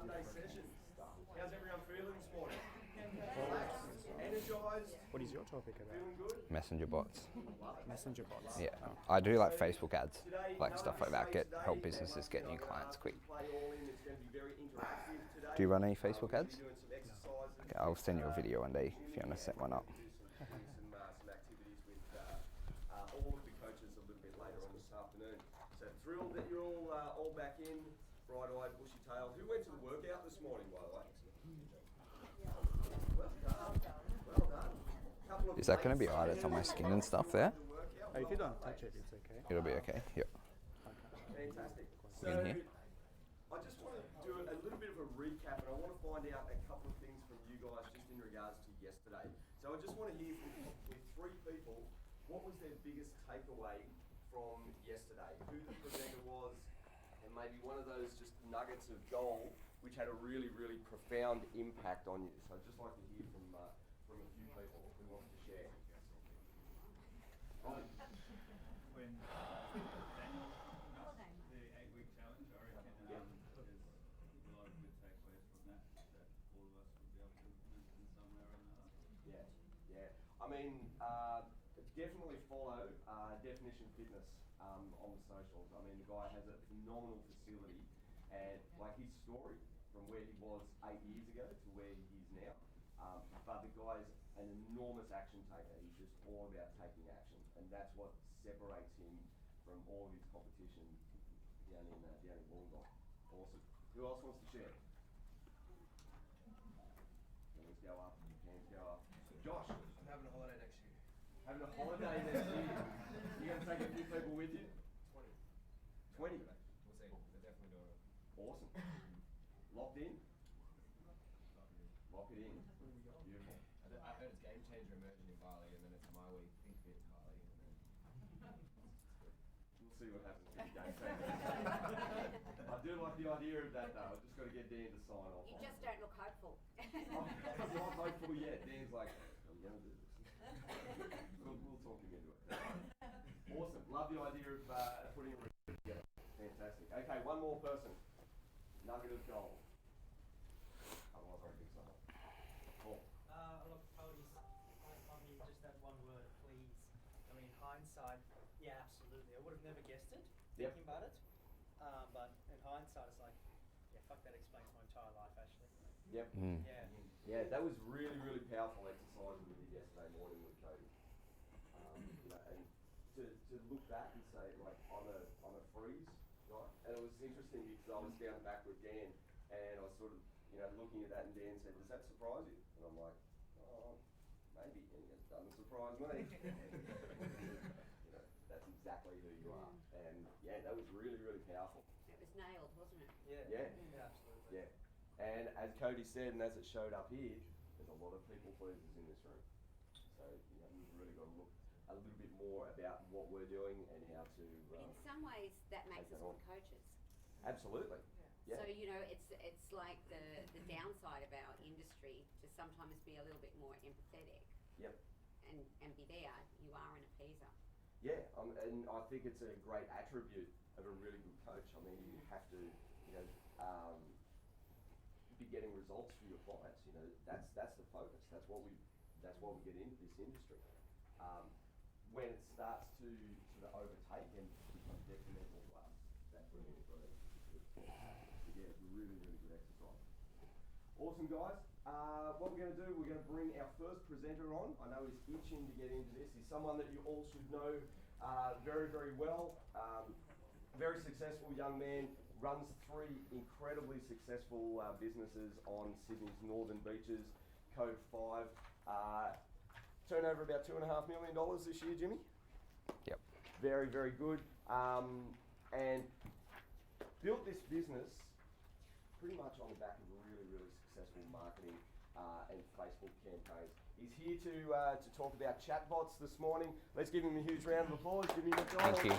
Monday session. How's everyone feeling this morning? Relaxed, energised, What is your topic about? feeling good? Messenger bots. Messenger bots. Yeah, I do like Facebook ads, like stuff like that. Help businesses get new clients quick. Play all in. It's going to be very interactive today. Do you run any Facebook ads? We're doing some exercises. Okay, I'll send you a video one day if you want to set one up. Some activities with all of the coaches a little bit later on this afternoon. So thrilled that you're all back in, bright-eyed, bushy-tailed. Who went to the workout this morning, by the way? Well done. Well done. Couple of Is that going to be mates alright? It's on my skin and stuff there. Oh, if you don't touch it, it's okay. It'll be okay. Yep. Fantastic. So, In here? I just want to do a little bit of a recap, and I want to find out a couple of things from you guys just in regards to yesterday. So I just want to hear from with three people, what was their biggest takeaway from yesterday? Who the presenter was, and maybe one of those just nuggets of gold which had a really, really profound impact on you. So I'd just like to hear from a few people who wants to share. Robbie. When Daniel the 8-week challenge, I reckon there's a lot of good takeaways from that all of us will be able to implement in some way or another. Yeah, yeah. I mean, definitely follow Definition Fitness on the socials. I mean, the guy has a phenomenal facility, and like his story from where he was 8 years ago to where he is now. But the guy's an enormous action taker. He's just all about taking action, and that's what separates him from all of his competition down in Wollongong. Awesome. Who else wants to share? Hands go up. Hands go up. Josh. I'm having a holiday next year. Having a holiday next year. You going to take a few people with you? 20. 20. We'll see. They're definitely doing it. Awesome. Locked in? Lock it in. Beautiful. I heard it's game changer emerging in Bali, and then it's my week, think fit Bali, and then We'll see what happens with the game changer. I do like the idea of that though. I've just got to get Dan to sign off. You on just it. don't look hopeful. I'm not hopeful yet. Dan's like, I'm going to do this. We'll talk him into it. Awesome. Love the idea of putting a routine together. Fantastic. Okay, one more person. Nugget of gold. Otherwise, I think someone. Paul. Look, I mean, just that one word, please. I mean, hindsight, yeah, absolutely. I would have never guessed it, Yep. thinking about it. But in hindsight, it's like, yeah, fuck, that explains my entire life, actually. Yep. Yeah. Yeah, that was really, really powerful exercise we did yesterday morning with Cody. You know, and to look back and say, like, I'm a freeze, right? And it was interesting because I was down the back with Dan, and I was sort of, you know, looking at that, and Dan said, "Does that surprise you?" And I'm like, "Oh, maybe." And he goes, "Doesn't surprise me." You know, that's exactly who you are, and yeah, that was really, really powerful. It was nailed, wasn't it? Yeah. Yeah. Yeah, absolutely. Yeah. And as Cody said, and as it showed up here, there's a lot of people pleasers in this room. So, you know, we've really got to look a little bit more about what we're doing and how to. But in some ways, that makes take us that good on. coaches. Absolutely. Yeah. So, you know, it's like the downside of our industry to sometimes be a little bit more empathetic Yep. and be there. You are an appeaser. Yeah. And I think it's a great attribute of a really good coach. I mean, you have to, you know, be getting results for your clients. You know, that's the focus. That's what we get into this industry. When it starts to sort of overtake and become detrimental, that's when we've got to. Yeah, it's a really, really good exercise. Awesome, guys. What we're going to do, we're going to bring our first presenter on. I know he's itching to get into this. He's someone that you all should know very, very well. Very successful young man. Runs 3 incredibly successful businesses on Sydney's northern beaches. Code 5. Turnover about $2.5 million this year, Jimmy. Yep. Very, very good. And built this business pretty much on the back of really, really successful marketing and Facebook campaigns. He's here to talk about chatbots this morning. Let's give him a huge round of applause. Jimmy McDonald. Thank you.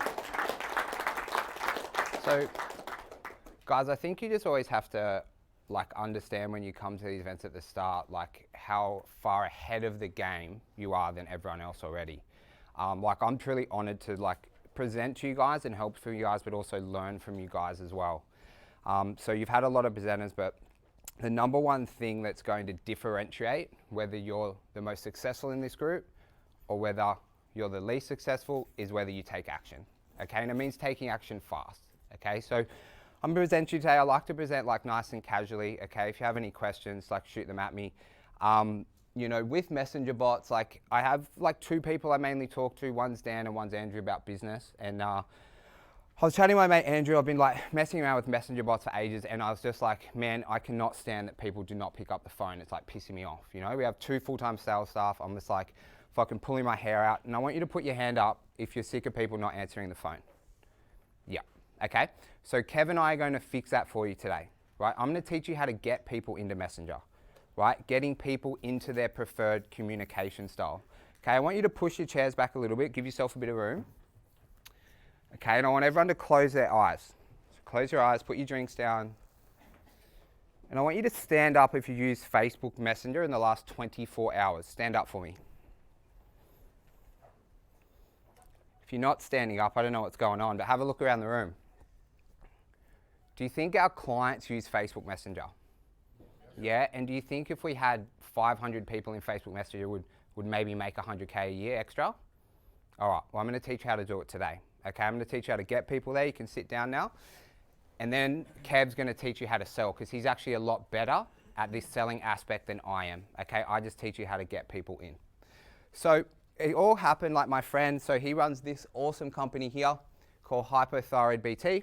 So, guys, I think you just always have to understand when you come to these events at the start, how far ahead of the game you are than everyone else already. I'm truly honoured to present to you guys and help from you guys, but also learn from you guys as well. So you've had a lot of presenters, but the number one thing that's going to differentiate whether you're the most successful in this group or whether you're the least successful is whether you take action, okay? And it means taking action fast, okay? So I'm going to present you today. I like to present like nice and casually, okay? If you have any questions, like shoot them at me. You know, with messenger bots, like I have like two people I mainly talk to. One's Dan and one's Andrew about business. And I was chatting to my mate Andrew. I've been like messing around with messenger bots for ages, and I was just like, man, I cannot stand that people do not pick up the phone. It's like pissing me off. You know, we have 2 full-time sales staff. I'm just like fucking pulling my hair out. And I want you to put your hand up if you're sick of people not answering the phone. Yeah, okay? So Kev and I are going to fix that for you today, right? I'm going to teach you how to get people into Messenger, right? Getting people into their preferred communication style. Okay, I want you to push your chairs back a little bit, give yourself a bit of room. Okay, and I want everyone to close their eyes. So close your eyes, put your drinks down. And I want you to stand up if you use Facebook Messenger in the last 24 hours. Stand up for me. If you're not standing up, I don't know what's going on, but have a look around the room. Do you think our clients use Facebook Messenger? Yeah, and do you think if we had 500 people in Facebook Messenger would maybe make 100K a year extra? All right, well, I'm going to teach you how to do it today. Okay, I'm going to teach you how to get people there. You can sit down now. And then Kev's going to teach you how to sell because he's actually a lot better at this selling aspect than I am. Okay, I just teach you how to get people in. So it all happened like my friend. So he runs this awesome company here called Hypothyroid BT.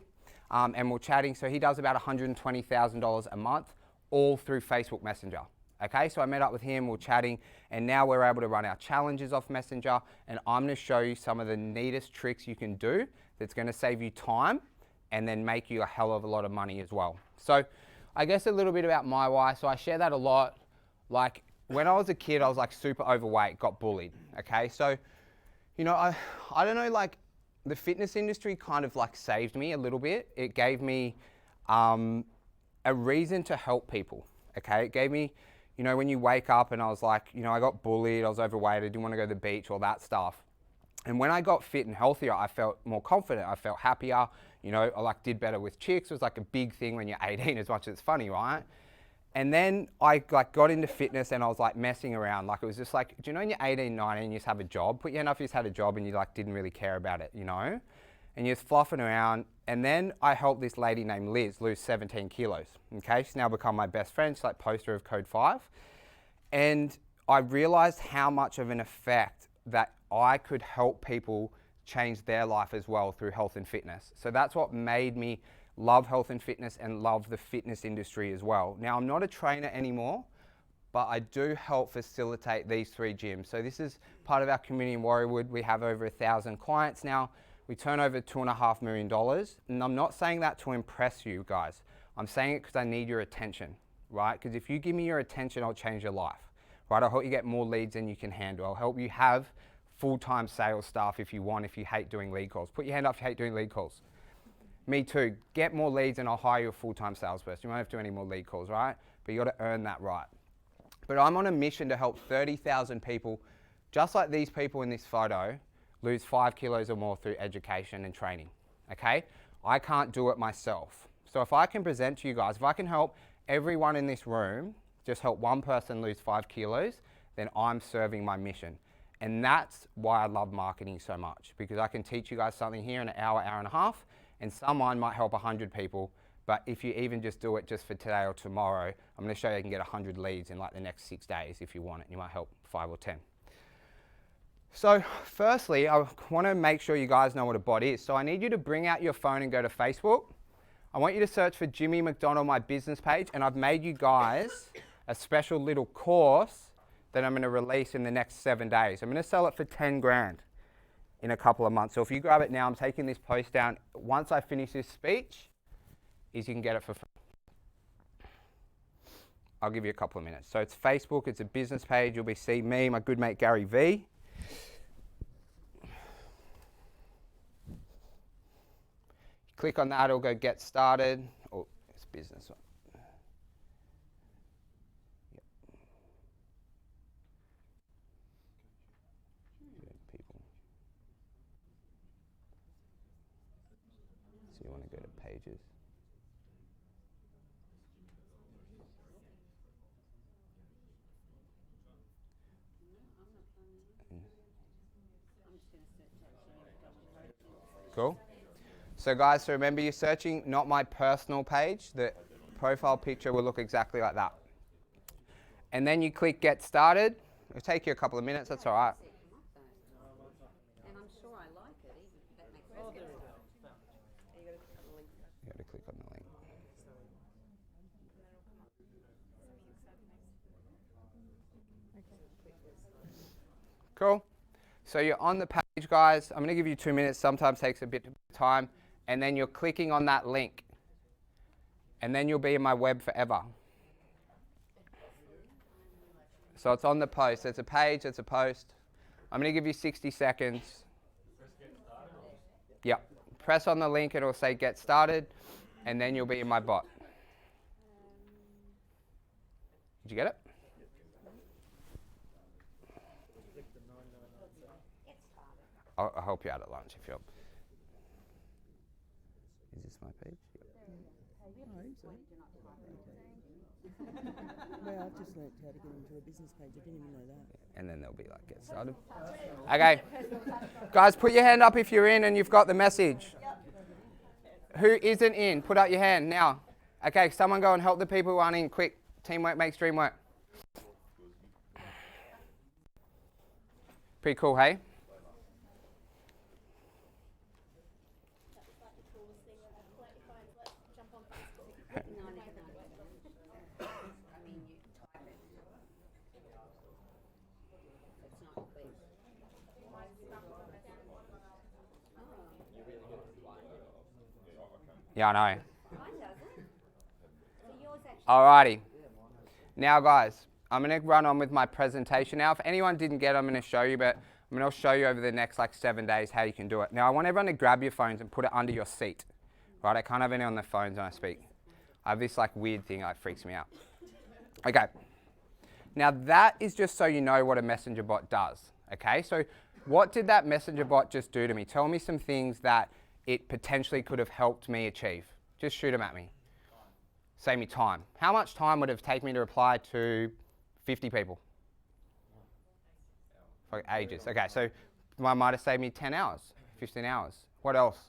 And we're chatting. So he does about $120,000 a month, all through Facebook Messenger. Okay, so I met up with him, we're chatting, and now we're able to run our challenges off Messenger, and I'm gonna show you some of the neatest tricks you can do that's gonna save you time and then make you a hell of a lot of money as well. So I guess a little bit about my why. So I share that a lot. Like when I was a kid, I was like super overweight, got bullied, okay? So, you know, I don't know, like the fitness industry kind of like saved me a little bit. It gave me a reason to help people, okay? It gave me, you know, when you wake up and I was like, you know, I got bullied, I was overweight, I didn't want to go to the beach, all that stuff. And when I got fit and healthier, I felt more confident, I felt happier, you know, I like did better with chicks. It was like a big thing when you're 18, as much as it's funny, right? And then I like got into fitness and I was like messing around. Like it was just like, do you know when you're 18, 19, you just have a job? Put your hand up if you just had a job and you like didn't really care about it, you know? And you're just fluffing around. And then I helped this lady named Liz lose 17 kilos, okay? She's now become my best friend. She's like poster of Code 5. And I realized how much of an effect that I could help people change their life as well through health and fitness. So that's what made me love health and fitness and love the fitness industry as well. Now, I'm not a trainer anymore, but I do help facilitate these 3 gyms. So this is part of our community in Warriewood. We have over 1,000 clients now. We turn over $2.5 million. And I'm not saying that to impress you guys. I'm saying it because I need your attention, right? Because if you give me your attention, I'll change your life, right? I'll help you get more leads than you can handle. I'll help you have full-time sales staff if you want, if you hate doing lead calls. Put your hand up if you hate doing lead calls. Me too. Get more leads and I'll hire you a full-time salesperson. You won't have to do any more lead calls, right? But you got to earn that right. But I'm on a mission to help 30,000 people, just like these people in this photo, lose 5 kilos or more through education and training, okay? I can't do it myself. So if I can present to you guys, if I can help everyone in this room, just help one person lose 5 kilos, then I'm serving my mission. And that's why I love marketing so much, because I can teach you guys something here in an hour, hour and a half, and someone might help 100 people. But if you even just do it just for today or tomorrow, I'm going to show you can get 100 leads in like the next 6 days if you want it. You might help 5 or 10. So firstly, I want to make sure you guys know what a bot is. So I need you to bring out your phone and go to Facebook. I want you to search for Jimmy McDonald, my business page, and I've made you guys a special little course that I'm going to release in the next 7 days. I'm going to sell it for 10 grand in a couple of months. So if you grab it now, I'm taking this post down. Once I finish this speech, you can get it for free. I'll give you a couple of minutes. So it's Facebook, it's a business page. You'll be seeing me, my good mate Gary V. Click on that, it'll go get started. Oh, it's business one. Yep. People. So you want to go to pages. Cool. So guys, so remember you're searching not my personal page. The profile picture will look exactly like that. And then you click get started. It'll take you a couple of minutes, that's all right. And I'm sure I like it, even if that makes sense. You got to click on the link. Cool. So you're on the page, guys. I'm going to give you 2 minutes. Sometimes takes a bit of time. And then you're clicking on that link. And then you'll be in my web forever. So it's on the post. It's a page, it's a post. I'm going to give you 60 seconds. Yep. Press on the link, it'll say get started. And then you'll be in my bot. Did you get it? I'll help you out at lunch if you're... Is this my page? Well, I've just learnt how to get into a business page. I didn't even know that. And then they'll be like, get started. Okay. Guys, put your hand up if you're in and you've got the message. Who isn't in? Put out your hand now. Okay, someone go and help the people who aren't in. Quick. Teamwork makes dream work. Pretty cool, hey? Yeah, I know. Alrighty. Now, guys, I'm going to run on with my presentation now. If anyone didn't get it, I'm going to show you, but I'm going to show you over the next 7 days how you can do it. Now, I want everyone to grab your phones and put it under your seat. Right? I can't have any on their phones when I speak. I have this weird thing that freaks me out. Okay. Now, that is just so you know what a messenger bot does. Okay? So what did that messenger bot just do to me? Tell me some things that it potentially could have helped me achieve. Just shoot them at me. Save me time. How much time would it have taken me to reply to 50 people? For ages. Okay, so I might have saved me 10 hours, 15 hours. What else?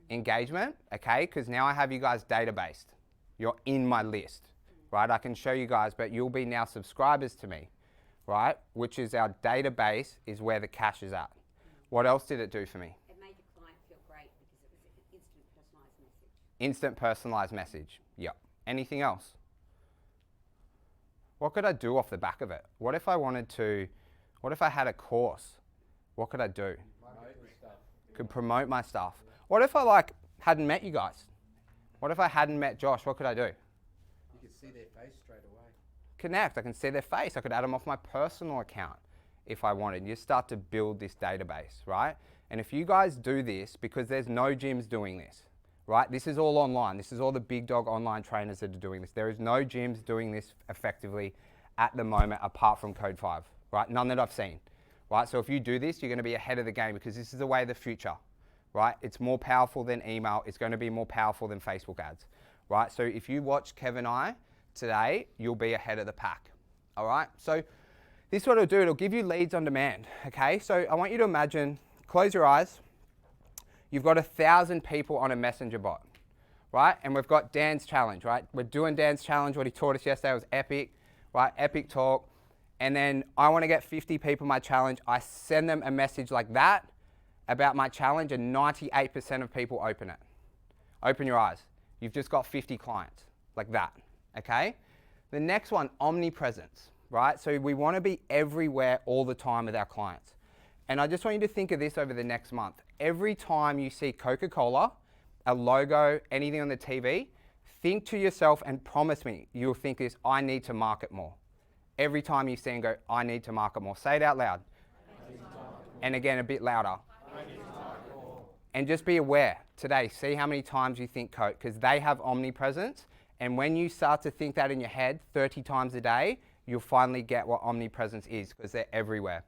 Engagement. Okay, because now I have you guys databased. You're in my list, right? I can show you guys, but you'll be now subscribers to me, right? Which is our database is where the cash is at. What else did it do for me? Instant personalized message. Yep. Anything else? What could I do off the back of it? What if I had a course? What could I do? Could promote my stuff. What if I hadn't met you guys? What if I hadn't met Josh? What could I do? You could see their face straight away. Connect. I can see their face. I could add them off my personal account if I wanted. You start to build this database, right? And if you guys do this, because there's no gyms doing this, right? This is all online. This is all the big dog online trainers that are doing this. There is no gyms doing this effectively at the moment apart from Code 5, right? None that I've seen, right? So if you do this, you're going to be ahead of the game because this is the way of the future, right? It's more powerful than email. It's going to be more powerful than Facebook ads, right? So if you watch Kev and I today, you'll be ahead of the pack, all right? So this is what it'll do. It'll give you leads on demand, okay? So I want you to imagine, close your eyes. You've got 1,000 people on a messenger bot, right? And we've got Dan's challenge, right? We're doing Dan's challenge. What he taught us yesterday was epic, right? Epic talk. And then I want to get 50 people my challenge. I send them a message like that about my challenge and 98% of people open it. Open your eyes. You've just got 50 clients like that, okay? The next one, omnipresence, right? So we want to be everywhere all the time with our clients. And I just want you to think of this over the next month. Every time you see Coca-Cola, a logo, anything on the TV, think to yourself and promise me, you'll think this, I need to market more. Every time you see and go, I need to market more. Say it out loud. And again, a bit louder. And just be aware today, see how many times you think Coke, because they have omnipresence. And when you start to think that in your head 30 times a day, you'll finally get what omnipresence is because they're everywhere.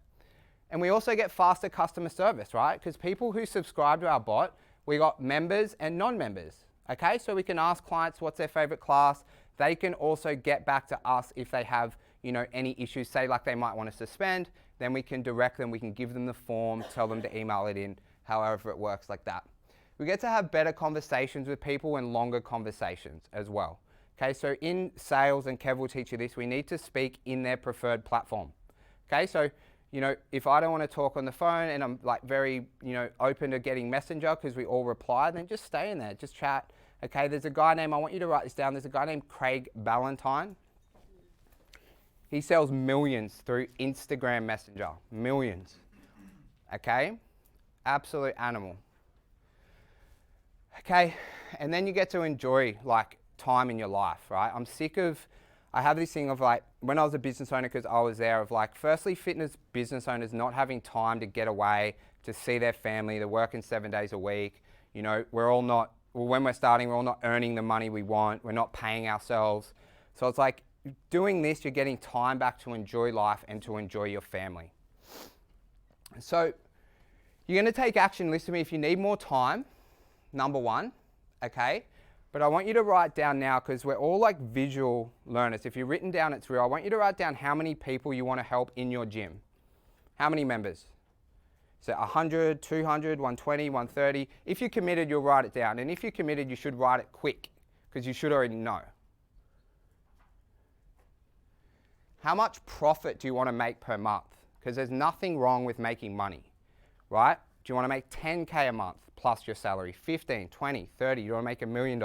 And we also get faster customer service, right? Because people who subscribe to our bot, we got members and non-members, okay? So we can ask clients what's their favorite class. They can also get back to us if they have, any issues, say like they might want to suspend, then we can direct them, we can give them the form, tell them to email it in, however it works like that. We get to have better conversations with people and longer conversations as well. Okay, so in sales, and Kev will teach you this, we need to speak in their preferred platform. Okay, so, you know, if I don't want to talk on the phone and I'm like very, you know, open to getting Messenger because we all reply, then just stay in there, just chat. Okay, there's a guy named, I want you to write this down, there's a guy named Craig Ballantyne. He sells millions through Instagram Messenger, millions. Okay, absolute animal. Okay, and then you get to enjoy like time in your life, right? I'm sick of, I have this thing of like, when I was a business owner, because I was there, of like, firstly, fitness business owners not having time to get away, to see their family, they're working 7 days a week. You know, we're all not, well, when we're starting, we're all not earning the money we want, we're not paying ourselves. So it's like, doing this, you're getting time back to enjoy life and to enjoy your family. So, you're gonna take action, listen to me, if you need more time, number one, okay? But I want you to write down now, because we're all like visual learners. If you've written down it's real, I want you to write down how many people you want to help in your gym. How many members? So 100, 200, 120, 130. If you're committed, you'll write it down. And if you're committed, you should write it quick, because you should already know. How much profit do you want to make per month? Because there's nothing wrong with making money, right? Do you want to make 10K a month plus your salary, 15, 20, 30, you want to make $1 million.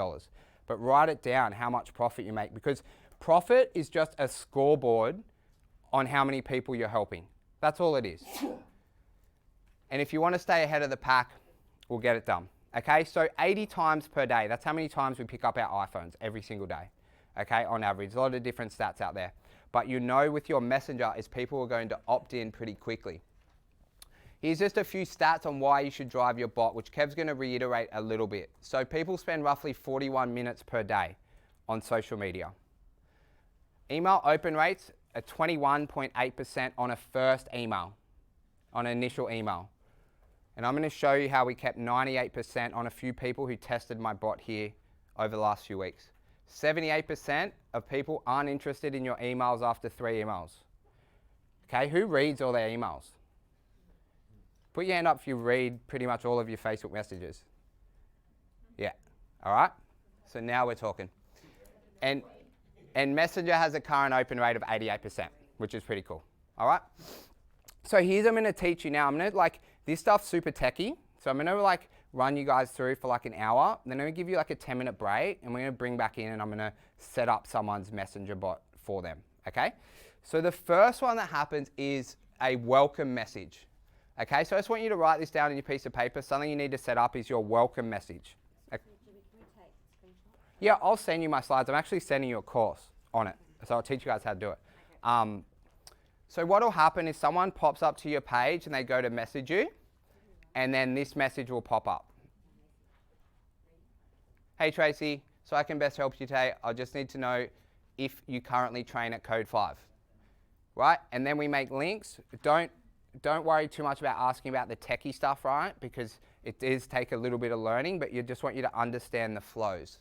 But write it down how much profit you make, because profit is just a scoreboard on how many people you're helping. That's all it is. And if you want to stay ahead of the pack, we'll get it done. Okay, so 80 times per day, that's how many times we pick up our iPhones every single day. Okay, on average, a lot of different stats out there. But you know with your Messenger is people are going to opt in pretty quickly. Here's just a few stats on why you should drive your bot, which Kev's going to reiterate a little bit. So people spend roughly 41 minutes per day on social media. Email open rates are 21.8% on a first email, on an initial email. And I'm going to show you how we kept 98% on a few people who tested my bot here over the last few weeks. 78% of people aren't interested in your emails after 3 emails. Okay, who reads all their emails? Put your hand up if you read pretty much all of your Facebook messages. Yeah, all right? So now we're talking. And Messenger has a current open rate of 88%, which is pretty cool, all right? So here's I'm gonna teach you now. I'm gonna this stuff's super techy. So I'm gonna run you guys through for like an hour. Then I'm gonna give you like a 10-minute break and we're gonna bring back in and I'm gonna set up someone's Messenger bot for them, okay? So the first one that happens is a welcome message. Okay, so I just want you to write this down in your piece of paper. Something you need to set up is your welcome message. Okay. Yeah, I'll send you my slides. I'm actually sending you a course on it. So I'll teach you guys how to do it. So what will happen is someone pops up to your page and they go to message you, and then this message will pop up. Hey Tracy, so I can best help you today. I just need to know if you currently train at Code 5. Right? And then we make links. Don't worry too much about asking about the techie stuff, right? Because it does take a little bit of learning, but you just want you to understand the flows.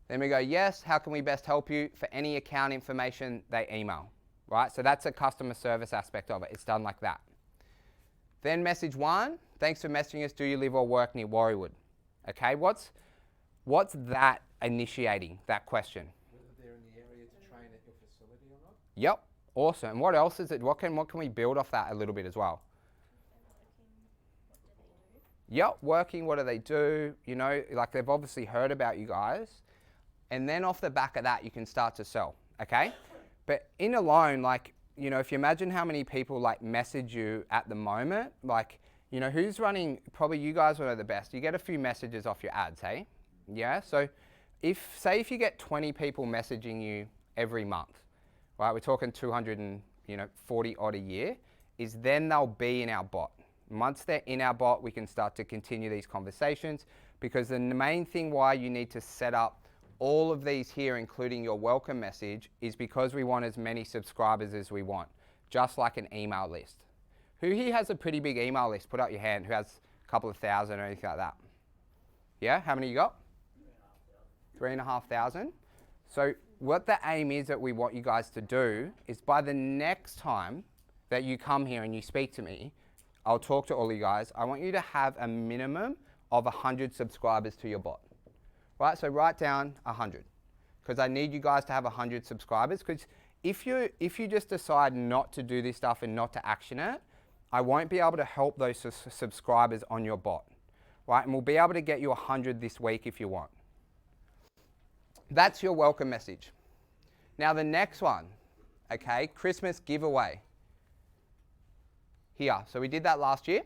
Then we go, yes, how can we best help you? For any account information, they email, right? So that's a customer service aspect of it. It's done like that. Then message 1, thanks for messaging us. Do you live or work near Warriewood? Okay, what's that initiating, that question? Whether they're in the area to train at your facility or not? Yep. Awesome. And what else is it? What can we build off that a little bit as well? Yep, working, what do they do? You know, like they've obviously heard about you guys. And then off the back of that, you can start to sell, okay? But in alone, you know, if you imagine how many people message you at the moment, you know, who's running, probably you guys will know the best. You get a few messages off your ads, hey? Yeah, so say if you get 20 people messaging you every month, right, we're talking 240 odd a year, is then they'll be in our bot. Once they're in our bot, we can start to continue these conversations, because the main thing why you need to set up all of these here, including your welcome message, is because we want as many subscribers as we want, just like an email list. Who here has a pretty big email list? Put up your hand. Who has a couple of thousand or anything like that? Yeah, how many you got? 3,500. So what the aim is that we want you guys to do is by the next time that you come here and you speak to me, I'll talk to all you guys. I want you to have a minimum of 100 subscribers to your bot. Right, so write down 100. Because I need you guys to have 100 subscribers. Because if you just decide not to do this stuff and not to action it, I won't be able to help those subscribers on your bot. Right, and we'll be able to get you 100 this week if you want. That's your welcome message. Now the next one, okay, Christmas giveaway. Here, so we did that last year,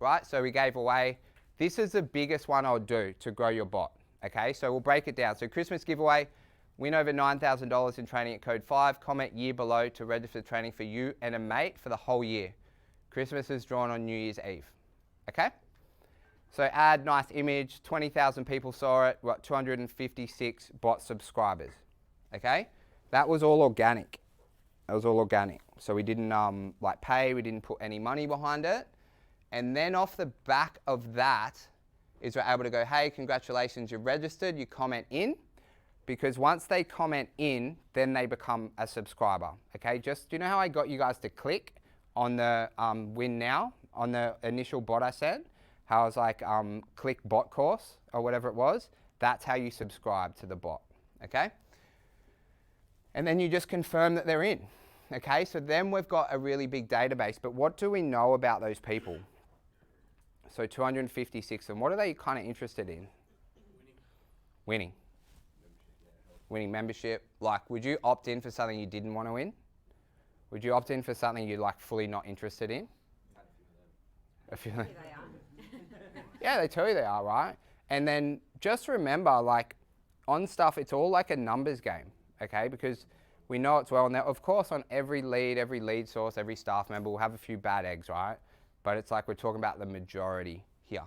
right? So we gave away, this is the biggest one I'll do to grow your bot, okay? So we'll break it down. So Christmas giveaway, win over $9,000 in training at Code 5, comment year below to register training for you and a mate for the whole year. Christmas is drawn on New Year's Eve, okay? So add nice image, 20,000 people saw it, what, 256 bot subscribers, okay? That was all organic. That was all organic. So we didn't like pay, we didn't put any money behind it. And then off the back of that is we're able to go, hey, congratulations, you're registered, you comment in. Because once they comment in, then they become a subscriber, okay? Just, do you know how I got you guys to click on the win now, on the initial bot I sent? How I was like, click bot course or whatever it was. That's how you subscribe to the bot, okay? And then you just confirm that they're in, okay? So then we've got a really big database, but what do we know about those people? So 256, and what are they kind of interested in? Winning. Winning membership. Like, would you opt in for something you didn't want to win? Would you opt in for something you're like fully not interested in? A few of them. Here they are. Yeah, they tell you they are, right? And then just remember, like, on stuff, it's all like a numbers game, okay? Because we know it's well. Now, of course, on every lead source, every staff member will have a few bad eggs, right? But it's like we're talking about the majority here.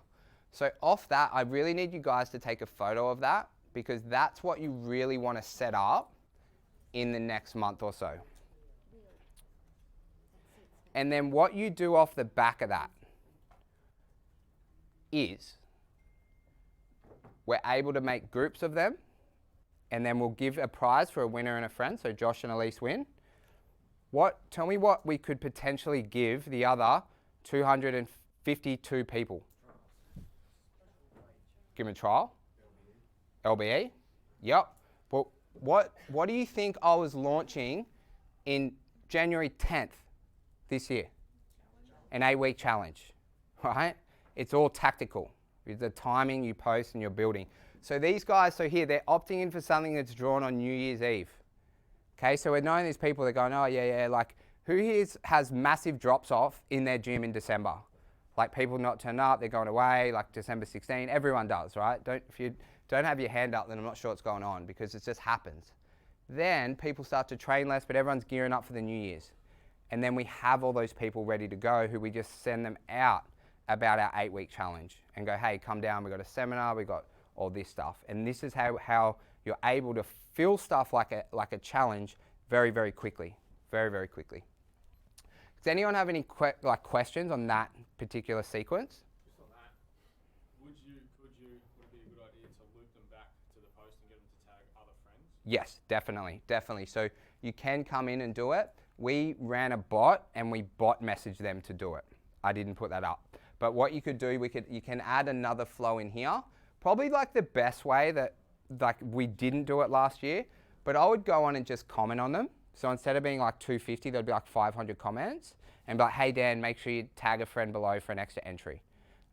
So off that, I really need you guys to take a photo of that, because that's what you really want to set up in the next month or so. And then what you do off the back of that is we're able to make groups of them, and then we'll give a prize for a winner and a friend. So Josh and Elise win. Tell me what we could potentially give the other 252 people. Give them a trial. LBE? Yep. But what do you think I was launching in January 10th this year? An 8-week challenge, right? It's all tactical. It's the timing you post and you're building. So these guys, so here, they're opting in for something that's drawn on New Year's Eve. Okay, so we're knowing these people, they're going, oh yeah, like who here has massive drops off in their gym in December? Like people not turn up, they're going away, like December 16, everyone does, right? If you don't have your hand up, then I'm not sure what's going on, because it just happens. Then people start to train less, but everyone's gearing up for the New Year's. And then we have all those people ready to go who we just send them out about our 8-week challenge and go, hey, come down, we've got a seminar, we've got all this stuff. And this is how you're able to fill stuff like a challenge very, very quickly. Very, very quickly. Does anyone have any questions on that particular sequence? Just on that, would it be a good idea to loop them back to the post and get them to tag other friends? Yes, definitely. So you can come in and do it. We ran a bot and we bot messaged them to do it. I didn't put that up. But what you could do, you can add another flow in here. Probably like the best way that, like we didn't do it last year, but I would go on and just comment on them. So instead of being like 250, there'd be like 500 comments and be like, hey Dan, make sure you tag a friend below for an extra entry.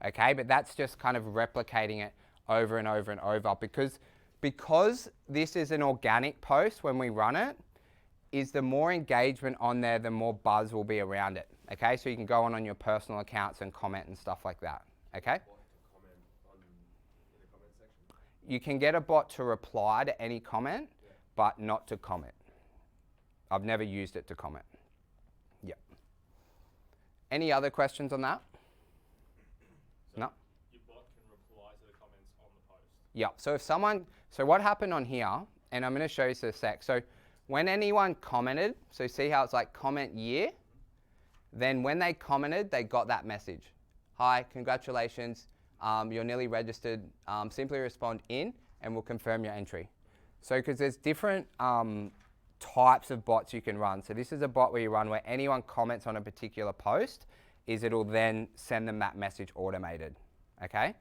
Okay, but that's just kind of replicating it over and over and over, because this is an organic post when we run it, is the more engagement on there, the more buzz will be around it. Okay, so you can go on your personal accounts and comment and stuff like that. Okay? You can get a bot to reply to any comment, but not to comment. I've never used it to comment. Yep. Any other questions on that? So No? Your bot can reply to the comments on the post. Yep. So what happened on here, and I'm going to show you in a sec. So when anyone commented, so see how it's like comment year? Then when they commented, they got that message. Hi, congratulations. You're nearly registered. Simply respond in and we'll confirm your entry. So because there's different types of bots you can run. So this is a bot where you run where anyone comments on a particular post is it'll then send them that message automated, okay?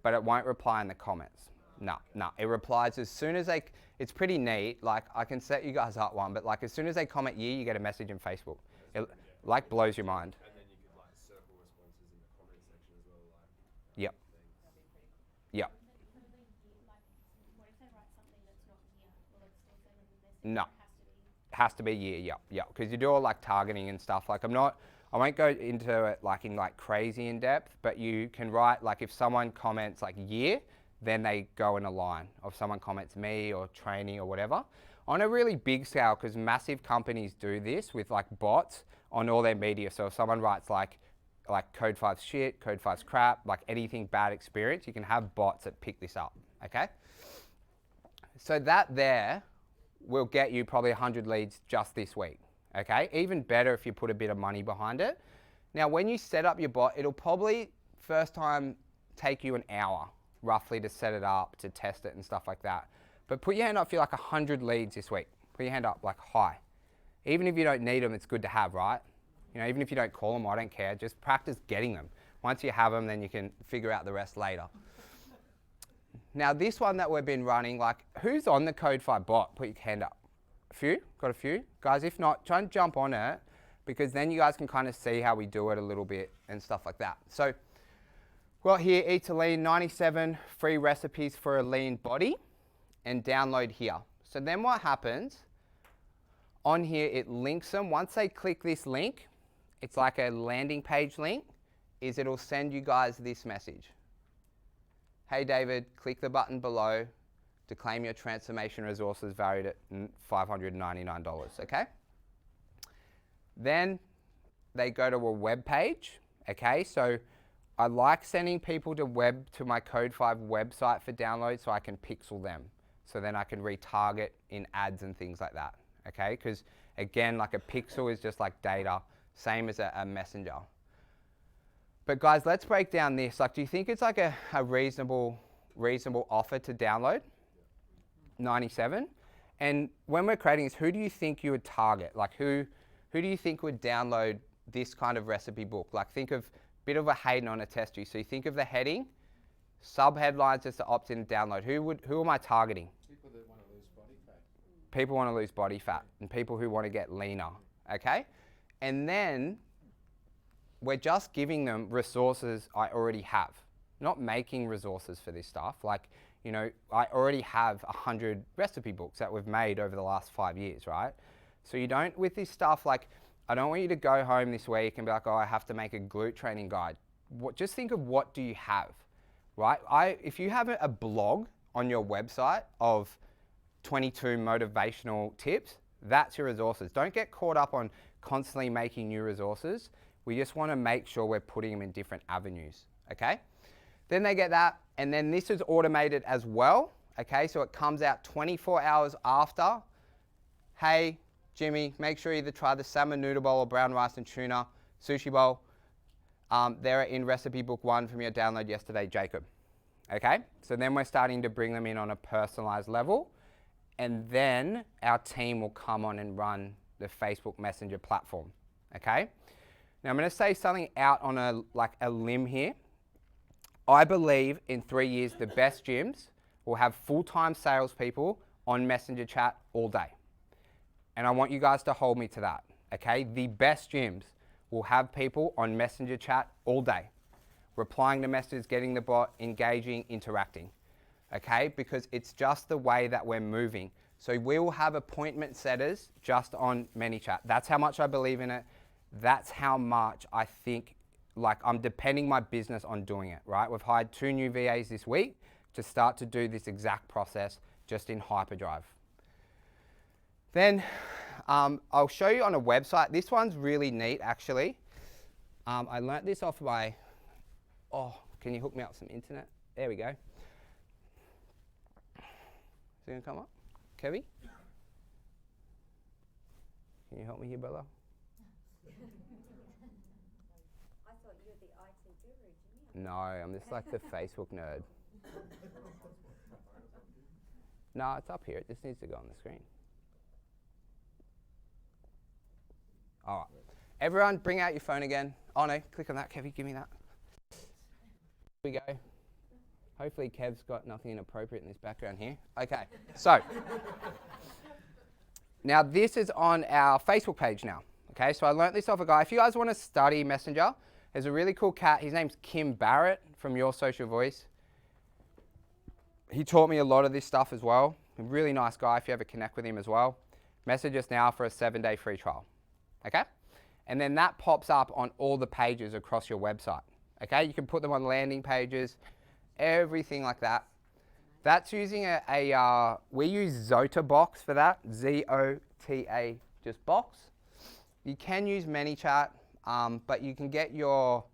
But it won't reply in the comments. No, it replies as soon as they, it's pretty neat, like I can set you guys up one, but like as soon as they comment year, you get a message in Facebook. It like blows your mind. And then you could like circle responses in the comment section as well, like. Yep. things. Yep. No. Has to be year, yep. Because you do all like targeting and stuff. Like I won't go into it like in like crazy in depth, but you can write like if someone comments like year, then they go in a line. Or if someone comments me or training or whatever. On a really big scale, because massive companies do this with like bots on all their media. So if someone writes like Code 5's shit, Code 5's crap, like anything bad experience, you can have bots that pick this up, okay? So that there will get you probably 100 leads just this week, okay? Even better if you put a bit of money behind it. Now, when you set up your bot, it'll probably first time take you an hour roughly to set it up, to test it and stuff like that. But put your hand up if you're like 100 leads this week. Put your hand up like high. Even if you don't need them, it's good to have, right? You know, even if you don't call them, I don't care. Just practice getting them. Once you have them, then you can figure out the rest later. Now, this one that we've been running, like, who's on the Code 5 bot? Put your hand up. A few? Got a few? Guys, if not, try and jump on it, because then you guys can kind of see how we do it a little bit and stuff like that. So, got here, Eat to Lean, 97 free recipes for a lean body, and download here. So then what happens, on here it links them. Once they click this link, it's like a landing page link, is it'll send you guys this message. Hey David, click the button below to claim your transformation resources valued at $599, okay? Then they go to a web page, okay? So I like sending people to my Code 5 website for download so I can pixel them. So then I can retarget in ads and things like that, okay? Because again, like a pixel is just like data, same as a messenger. But guys, let's break down this. Like, do you think it's like a reasonable offer to download? 97. And when we're creating this, who do you think you would target? Like who do you think would download this kind of recipe book? Like think of a bit of a Hayden on a test you. So you think of the heading, sub-headlines just to opt in and download. Who am I targeting? People that want to lose body fat. People want to lose body fat and people who want to get leaner, okay? And then we're just giving them resources I already have. Not making resources for this stuff. Like, you know, I already have 100 recipe books that we've made over the last 5 years, right? So you don't, with this stuff, like, I don't want you to go home this week and be like, oh, I have to make a glute training guide. Just think of what do you have, right? If you have a blog on your website of 22 motivational tips, that's your resources. Don't get caught up on constantly making new resources. We just want to make sure we're putting them in different avenues, okay? Then they get that, and then this is automated as well, okay? So it comes out 24 hours after. Hey, Jimmy, make sure you either try the salmon noodle bowl or brown rice and tuna sushi bowl. They're in recipe book 1 from your download yesterday, Jacob. Okay, so then we're starting to bring them in on a personalized level, and then our team will come on and run the Facebook Messenger platform. Okay, now I'm going to say something out on a limb here. I believe in 3 years the best gyms will have full-time salespeople on Messenger chat all day. And I want you guys to hold me to that, okay? The best gyms will have people on Messenger chat all day, replying to messages, getting the bot, engaging, interacting, okay? Because it's just the way that we're moving. So we will have appointment setters just on ManyChat. That's how much I believe in it. That's how much I think, like I'm depending my business on doing it, right? We've hired 2 new VAs this week to start to do this exact process just in Hyperdrive. Then I'll show you on a website. This one's really neat, actually. I learnt this off my, can you hook me up some internet? There we go. Is it gonna come up? Kevy? Can you help me here, brother? I thought you were the IT guru, Jimmy. No, I'm just like the Facebook nerd. No, it's up here. It just needs to go on the screen. All right. Everyone, bring out your phone again. Oh no, click on that. Kevy, give me that. Here we go. Hopefully Kev's got nothing inappropriate in this background here. Okay, so now this is on our Facebook page now. Okay, so I learnt this off a guy. If you guys want to study Messenger, there's a really cool cat. His name's Kim Barrett from Your Social Voice. He taught me a lot of this stuff as well. A really nice guy if you ever connect with him as well. Message us now for a 7-day free trial. Okay? And then that pops up on all the pages across your website. Okay? You can put them on landing pages, everything like that. That's using we use ZotaBox for that. Z-O-T-A, just box. You can use ManyChat, but you can get your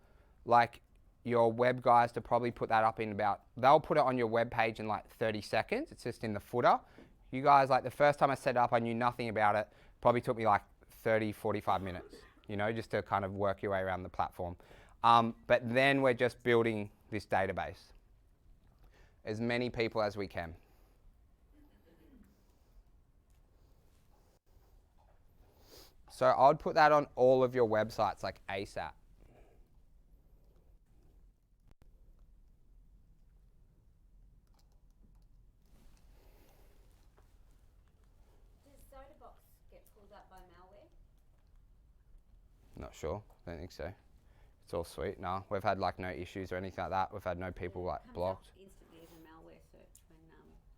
web guys to probably put that up in they'll put it on your web page in like 30 seconds. It's just in the footer. You guys, like the first time I set it up, I knew nothing about it. Probably took me like 30, 45 minutes, just to kind of work your way around the platform. But then we're just building this database. As many people as we can. So I would put that on all of your websites like ASAP. Does ZotaBox get pulled up by malware? Not sure. Don't think so. It's all sweet. No, we've had like no issues or anything like that. We've had no people like blocked. Instantly as a malware search when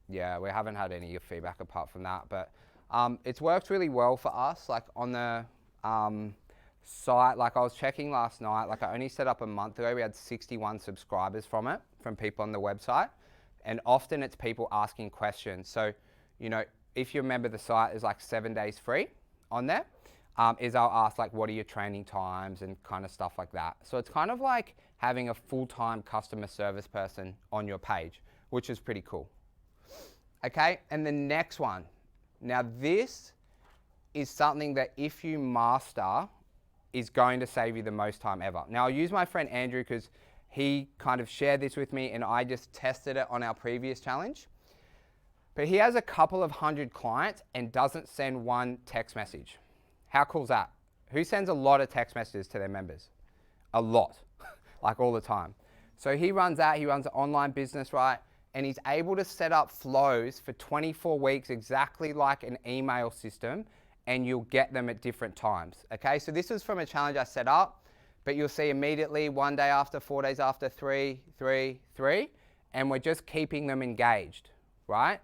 Yeah, we haven't had any feedback apart from that, but it's worked really well for us. Like on the site, like I was checking last night, like I only set up a month ago, we had 61 subscribers from people on the website, and often it's people asking questions. So, if you remember the site is like 7 days free on there, is I'll ask like, what are your training times and kind of stuff like that. So it's kind of like having a full-time customer service person on your page, which is pretty cool. Okay, and the next one. Now this is something that if you master is going to save you the most time ever. Now I'll use my friend Andrew because he kind of shared this with me and I just tested it on our previous challenge. But he has a couple of 100 clients and doesn't send one text message. How cool is that? Who sends a lot of text messages to their members? A lot, like all the time. So he runs that, he runs an online business, right? And he's able to set up flows for 24 weeks exactly like an email system, and you'll get them at different times. Okay, so this is from a challenge I set up, but you'll see immediately 1 day after, 4 days after, 3, 3, 3, and we're just keeping them engaged, right?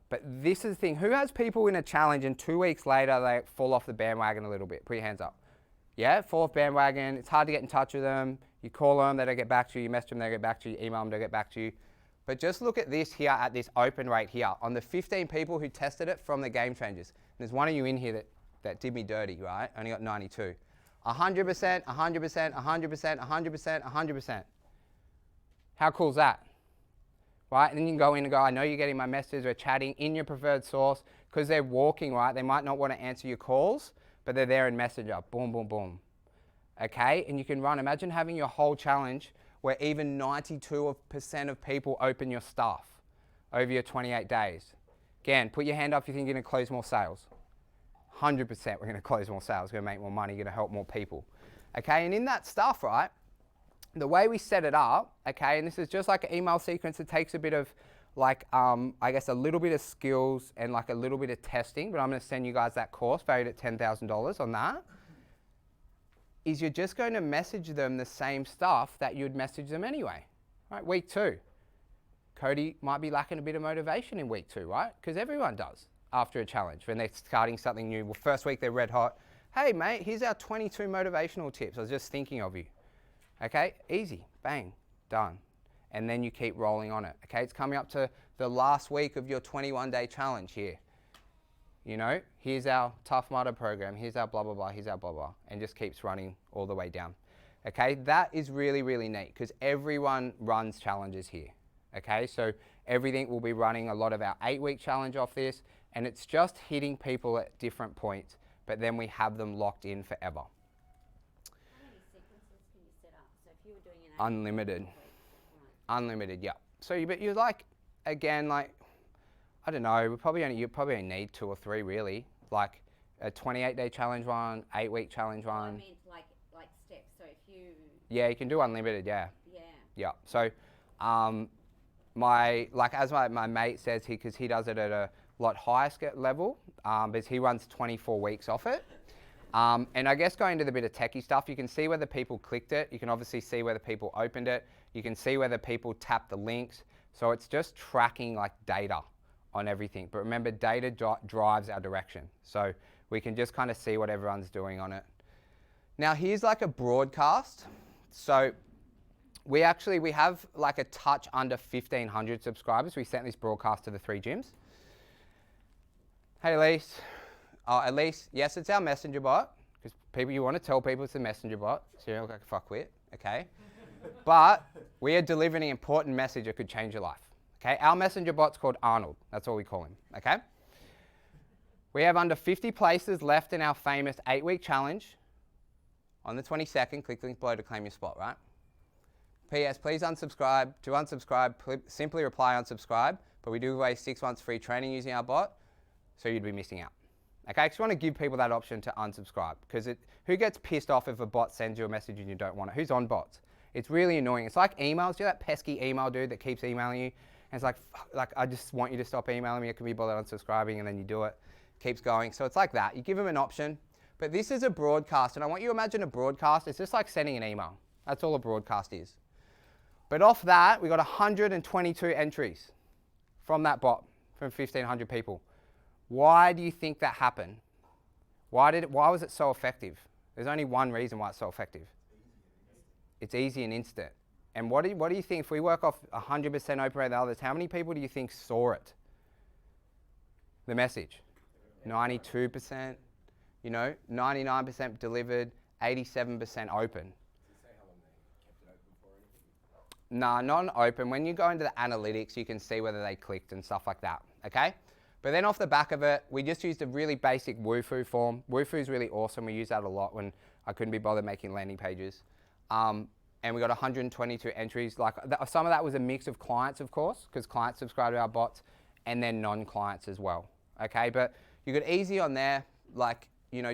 But this is the thing, who has people in a challenge and 2 weeks later they fall off the bandwagon a little bit? Put your hands up. Yeah, fall off bandwagon, it's hard to get in touch with them, you call them, they don't get back to you, you message them, they don't get back to you, email them, they don't get back to you. But just look at this here at this open rate here. On the 15 people who tested it from the Game Changers. There's one of you in here that did me dirty, right? Only got 92. 100%, 100%, 100%, 100%, 100%. How cool is that? Right? And then you can go in and go, I know you're getting my messages, we're chatting in your preferred source, because they're walking, right? They might not want to answer your calls, but they're there in Messenger. Boom, boom, boom. Okay? And you can run, imagine having your whole challenge where even 92% of people open your stuff over your 28 days. Again, put your hand up if you think you're going to close more sales. 100% we're going to close more sales, we're going to make more money, you're going to help more people. Okay, and in that stuff, right, the way we set it up, okay, and this is just like an email sequence, it takes a bit of like, I guess a little bit of skills and like a little bit of testing, but I'm going to send you guys that course valued at $10,000 on that. Is you're just going to message them the same stuff that you'd message them anyway, right? Week 2. Cody might be lacking a bit of motivation in week 2, right? Because everyone does after a challenge when they're starting something new. Well, first week they're red hot. Hey mate, here's our 22 motivational tips. I was just thinking of you. Okay, easy, bang, done. And then you keep rolling on it. Okay, it's coming up to the last week of your 21-day challenge here. Here's our Tough Mudder program, here's our blah, blah, blah, here's our blah, blah, and just keeps running all the way down. Okay, that is really, really neat because everyone runs challenges here. Okay, so everything will be running a lot of our 8-week challenge off this, and it's just hitting people at different points, but then we have them locked in forever. How many sequences can you set up? So if you were doing an Unlimited. Right. Unlimited, yeah. So you're like, again, like, I don't know, you probably only need 2 or 3 really. Like, a 28-day challenge one, 8-week challenge I one. meant like steps, so if you, Yeah, you can do unlimited, yeah. yeah. Yeah. So, as my mate says, because he does it at a lot higher level, because he runs 24 weeks off it. And I guess going to the bit of techie stuff, you can see whether people clicked it. You can obviously see whether people opened it. You can see whether people tapped the links. So it's just tracking like data on everything. But remember, data drives our direction. So we can just kind of see what everyone's doing on it. Now here's like a broadcast. So we have like a touch under 1,500 subscribers. We sent this broadcast to the 3 gyms. Hey Elise. Oh, Elise, yes, it's our messenger bot. Because you want to tell people it's a messenger bot. So you don't look like a fuckwit, okay? But we are delivering an important message that could change your life. Okay, our messenger bot's called Arnold. That's what we call him, okay? We have under 50 places left in our famous 8-week challenge. On the 22nd, click the link below to claim your spot, right? P.S. Please unsubscribe. To unsubscribe, simply reply unsubscribe. But we do give away 6 months free training using our bot, so you'd be missing out. Okay, I just want to give people that option to unsubscribe, because who gets pissed off if a bot sends you a message and you don't want it? Who's on bots? It's really annoying. It's like emails. You know that pesky email dude that keeps emailing you? And it's like, fuck, I just want you to stop emailing me. I can be bothered unsubscribing, and then you do it. Keeps going. So it's like that. You give them an option. But this is a broadcast, and I want you to imagine a broadcast. It's just like sending an email. That's all a broadcast is. But off that, we got 122 entries from that bot, from 1,500 people. Why do you think that happened? Why was it so effective? There's only one reason why it's so effective. It's easy and instant. And what do you think, if we work off 100% open rate of the others, how many people do you think saw it? The message? 92%, 99% delivered, 87% open. Nah, not open. When you go into the analytics, you can see whether they clicked and stuff like that, okay? But then off the back of it, we just used a really basic Wufoo form. Wufoo is really awesome. We use that a lot when I couldn't be bothered making landing pages. And we got 122 entries. Some of that was a mix of clients, of course, because clients subscribe to our bots, and then non-clients as well, okay? But you got easy on there,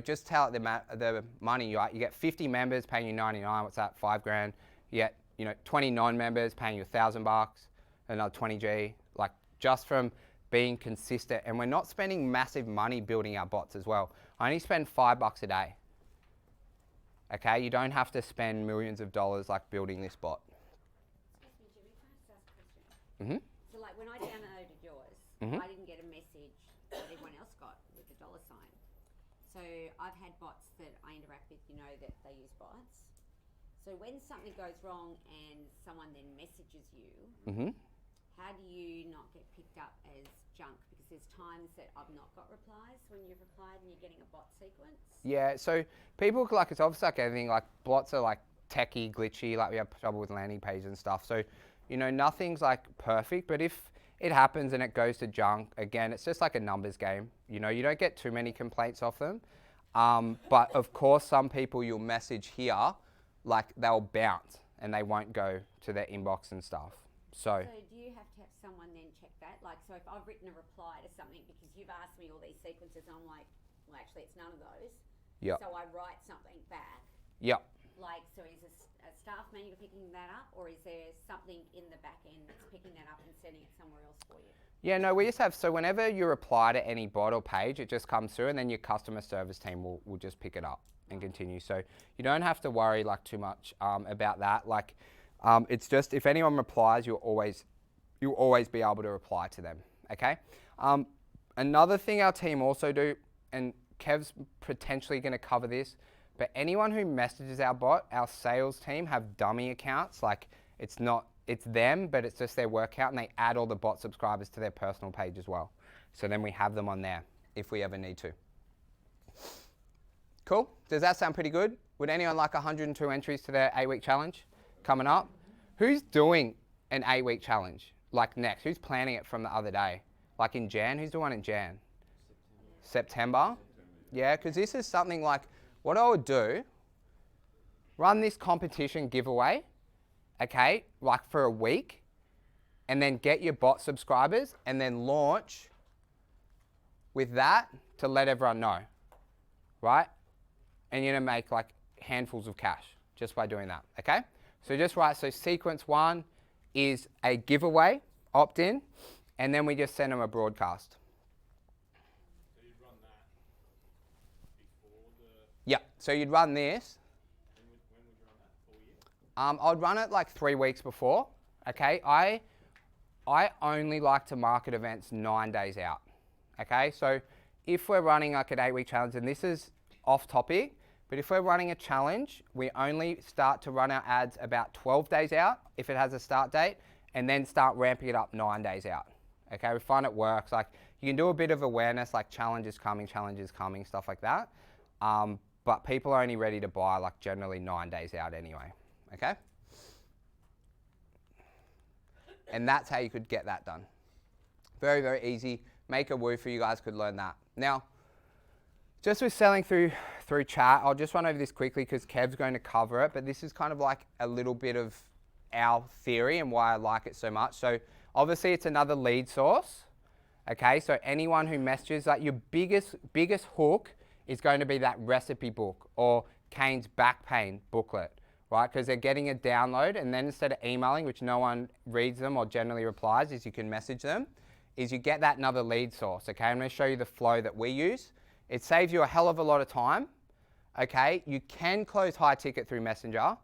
just tell it the money. You get 50 members paying you 99. What's that? $5,000. You get 20 non-members paying you $1,000, another 20G, just from being consistent. And we're not spending massive money building our bots as well. I only spend $5 a day. Okay, you don't have to spend millions of dollars building this bot. Excuse me, Jimmy, can I just ask a question? Mm-hmm. So when I downloaded yours, Mhm. I didn't get a message that everyone else got with the $sign. So I've had bots that I interact with, that they use bots. So when something goes wrong and someone then messages you, Mm-hmm. how do you not get picked up as junk? Because there's times that I've not got replies when you've replied and you're getting a bot sequence. Yeah, so people, it's obviously like anything, bots are techie, glitchy, we have trouble with landing pages and stuff. So, nothing's perfect, but if it happens and it goes to junk, again, it's just a numbers game. You don't get too many complaints off them. But of course, some people you'll message here, they'll bounce and they won't go to their inbox and stuff. So do you have to have someone then check that? So if I've written a reply to something because you've asked me all these sequences, and I'm like, well, actually, it's none of those. Yep. So I write something back. Yep. So is a staff member picking that up, or is there something in the back end that's picking that up and sending it somewhere else for you? Yeah, no, we just have, so whenever you reply to any bot or page, it just comes through, and then your customer service team will just pick it up and continue. So you don't have to worry too much about that. It's just, if anyone replies, you'll always be able to reply to them, okay? Another thing our team also do, and Kev's potentially going to cover this, but anyone who messages our bot, our sales team have dummy accounts. It's them, but it's just their work account, and they add all the bot subscribers to their personal page as well. So then we have them on there if we ever need to. Cool? Does that sound pretty good? Would anyone like 102 entries to their 8-week challenge coming up? Who's doing an 8-week challenge next? Who's planning it from the other day? In Jan? Who's doing one in Jan? September? Yeah, because this is something what I would do, run this competition giveaway, okay, for a week, and then get your bot subscribers and then launch with that to let everyone know. right? And you're gonna make like handfuls of cash just by doing that, okay? So just write, so sequence 1 is a giveaway, opt in, and then we just send them a broadcast. So you'd run that before the. Yeah, so you'd run this. When would you run that? Full year? I'd run it like 3 weeks before, okay? I only like to market events 9 days out, okay? So if we're running like an 8-week challenge, and this is off topic, but if we're running a challenge, we only start to run our ads about 12 days out if it has a start date, and then start ramping it up 9 days out, okay? We find it works. Like you can do a bit of awareness, like challenge is coming, stuff like that. But people are only ready to buy like generally 9 days out anyway, okay? And that's how you could get that done. Very, very easy. Make a woofer, you guys could learn that. Now, just with selling through chat, I'll just run over this quickly because Kev's going to cover it, but this is kind of like a little bit of our theory and why I like it so much. So obviously it's another lead source, okay? So anyone who messages, like your biggest hook is going to be that recipe book or Kane's back pain booklet, right? Because they're getting a download, and then instead of emailing, which no one reads them or generally replies, is you can message them, is you get that another lead source, okay? I'm going to show you the flow that we use. It saves you a hell of a lot of time, okay? You can close high ticket through Messenger,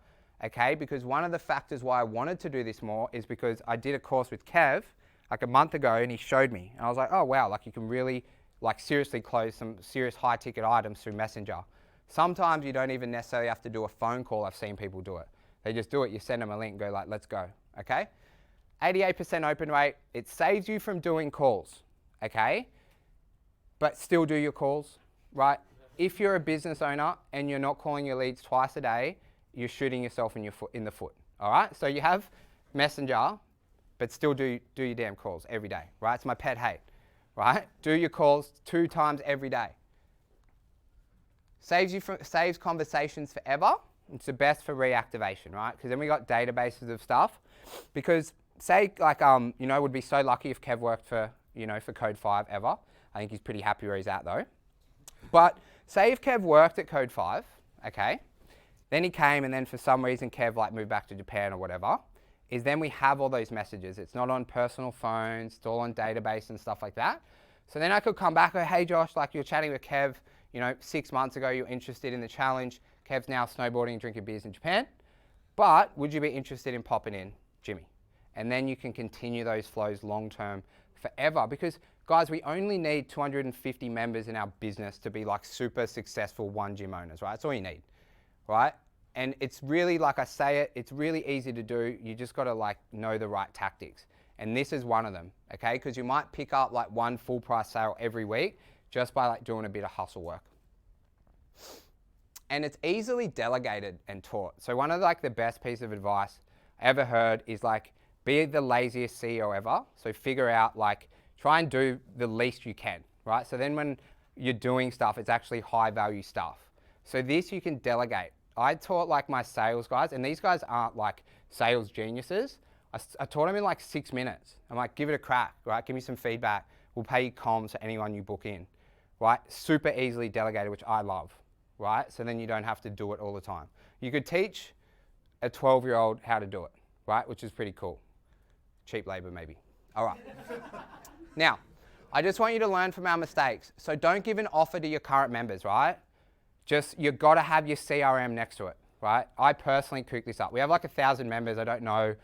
okay? Because one of the factors why I wanted to do this more is because I did a course with Kev like a month ago, and he showed me, and I was like, oh wow, like you can really like seriously close some serious high ticket items through Messenger. Sometimes you don't even necessarily have to do a phone call. I've seen people do it. They just do it. You send them a link and go like, let's go, okay? 88% open rate. It saves you from doing calls, okay? But still do your calls, right? If you're a business owner and you're not calling your leads twice a day, you're shooting yourself in the foot, all right? So you have Messenger, but still do your damn calls every day, right? It's my pet hate, right? Do your calls 2 times every day. Saves conversations forever. It's the best for reactivation, right? Because then we got databases of stuff. Because say like, would be so lucky if Kev worked for, for Code 5 ever. I think he's pretty happy where he's at though. But say if Kev worked at Code 5, okay, then he came and then for some reason Kev like moved back to Japan or whatever, is then we have all those messages. It's not on personal phones, it's all on database and stuff like that. So then I could come back and go, hey Josh, like you're chatting with Kev, 6 months ago you're interested in the challenge. Kev's now snowboarding and drinking beers in Japan. But would you be interested in popping in, Jimmy? And then you can continue those flows long term forever, because guys, we only need 250 members in our business to be like super successful one gym owners, right? That's all you need, right? And it's really, like I say it, it's really easy to do. You just got to like know the right tactics. And this is one of them, okay? Because you might pick up like one full price sale every week just by like doing a bit of hustle work. And it's easily delegated and taught. So one of like the best piece of advice I ever heard is like, be the laziest CEO ever. So figure out like, try and do the least you can, right? So then when you're doing stuff, it's actually high value stuff. So this you can delegate. I taught like my sales guys, and these guys aren't like sales geniuses. I taught them in like 6 minutes. I'm like, give it a crack, right? Give me some feedback. We'll pay you comms for anyone you book in, right? Super easily delegated, which I love, right? So then you don't have to do it all the time. You could teach a 12-year-old how to do it, right? Which is pretty cool. Cheap labor maybe. All right. Now, I just want you to learn from our mistakes. So don't give an offer to your current members, right? Just, you've got to have your CRM next to it, right? I personally cooked this up. We have like 1,000 members. I don't know